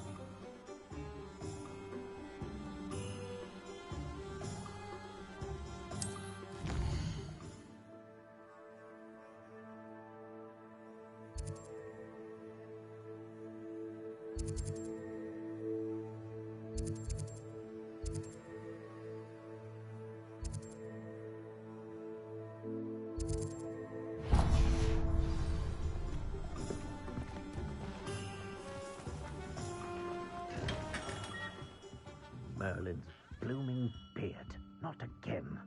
Merlin's blooming beard. Not again.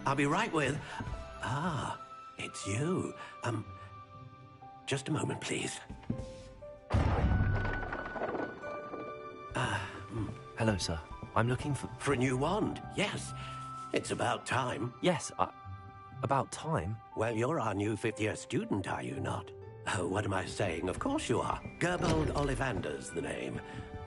I'll be right with... Ah, it's you. Just a moment, please. Hello, sir. I'm looking for... For a new wand, yes. It's about time. Yes, about time? Well, you're our new fifth-year student, are you not? Oh, what am I saying? Of course you are. Gerbold Ollivander's the name.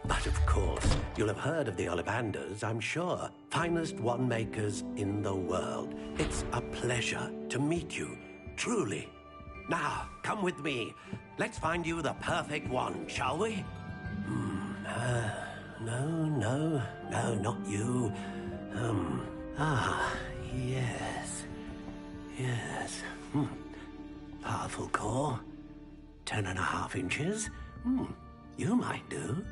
But of course, you'll have heard of the Ollivanders, I'm sure. Finest wand-makers in the world. It's a pleasure to meet you, truly. Now, come with me. Let's find you the perfect wand, shall we? No, not you. Yes. Powerful core. 10.5 inches. You might do.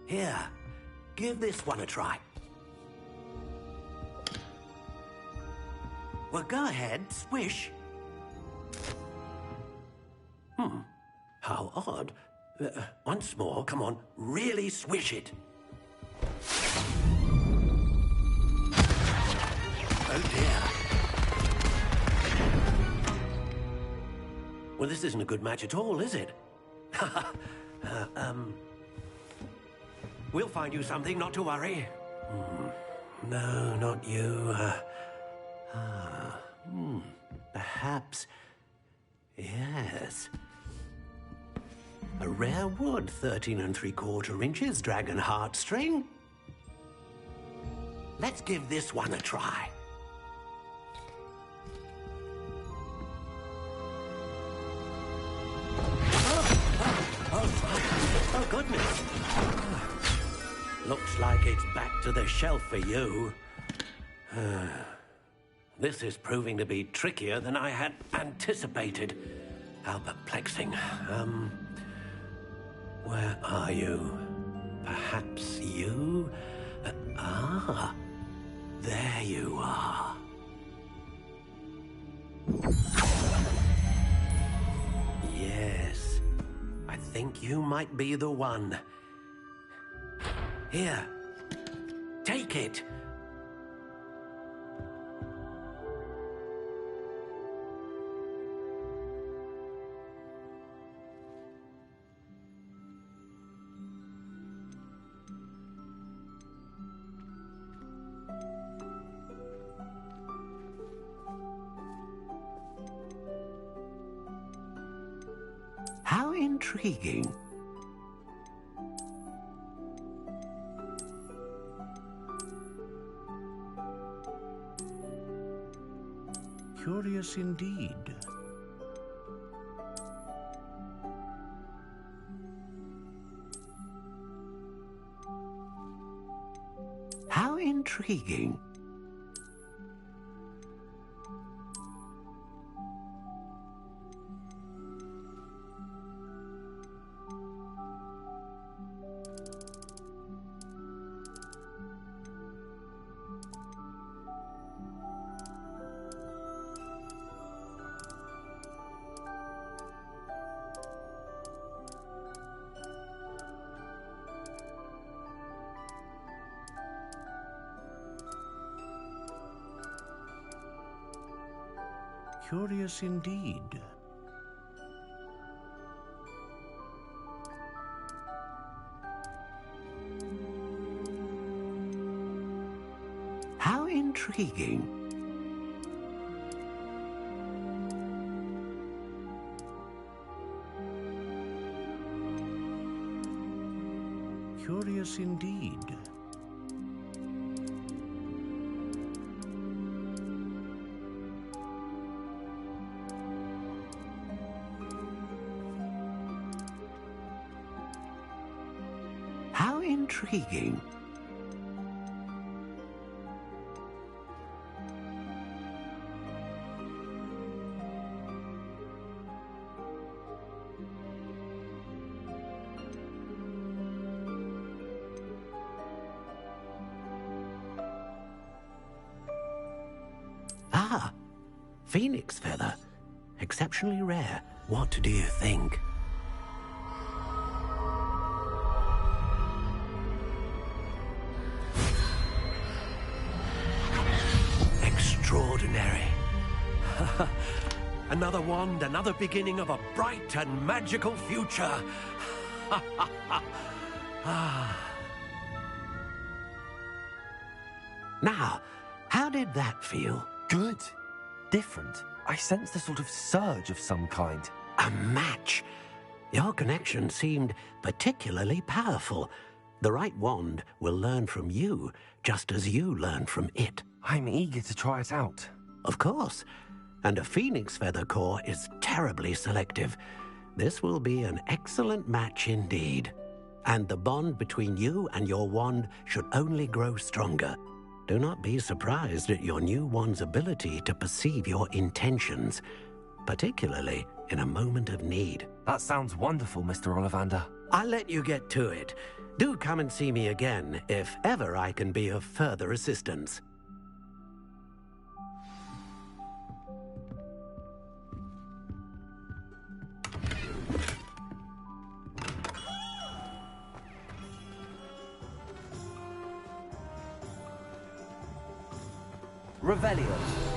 Here, give this one a try. Well, go ahead, swish. How odd. Once more, come on, really swish it. Oh dear. Well, this isn't a good match at all, is it? We'll find you something, not to worry. No, not you. Perhaps. Yes. A rare wood, 13 3/4 inches, dragon heartstring. Let's give this one a try. Oh, goodness. Looks like it's back to the shelf for you. This is proving to be trickier than I had anticipated. How perplexing. Where are you? Perhaps you? There you are. Yes, I think you might be the one. Here, take it. How intriguing. Curious indeed. How intriguing. Curious indeed. How intriguing. Curious indeed. How intriguing. Ah, phoenix feather. Exceptionally rare. What do you think? Extraordinary. Another wand, another beginning of a bright and magical future. Now, how did that feel? Good. Different. I sensed a sort of surge of some kind. A match. Your connection seemed particularly powerful. The right wand will learn from you, just as you learn from it. I'm eager to try it out. Of course. And a phoenix feather core is terribly selective. This will be an excellent match indeed. And the bond between you and your wand should only grow stronger. Do not be surprised at your new wand's ability to perceive your intentions, particularly in a moment of need. That sounds wonderful, Mr. Ollivander. I'll let you get to it. Do come and see me again if ever I can be of further assistance. Revelio.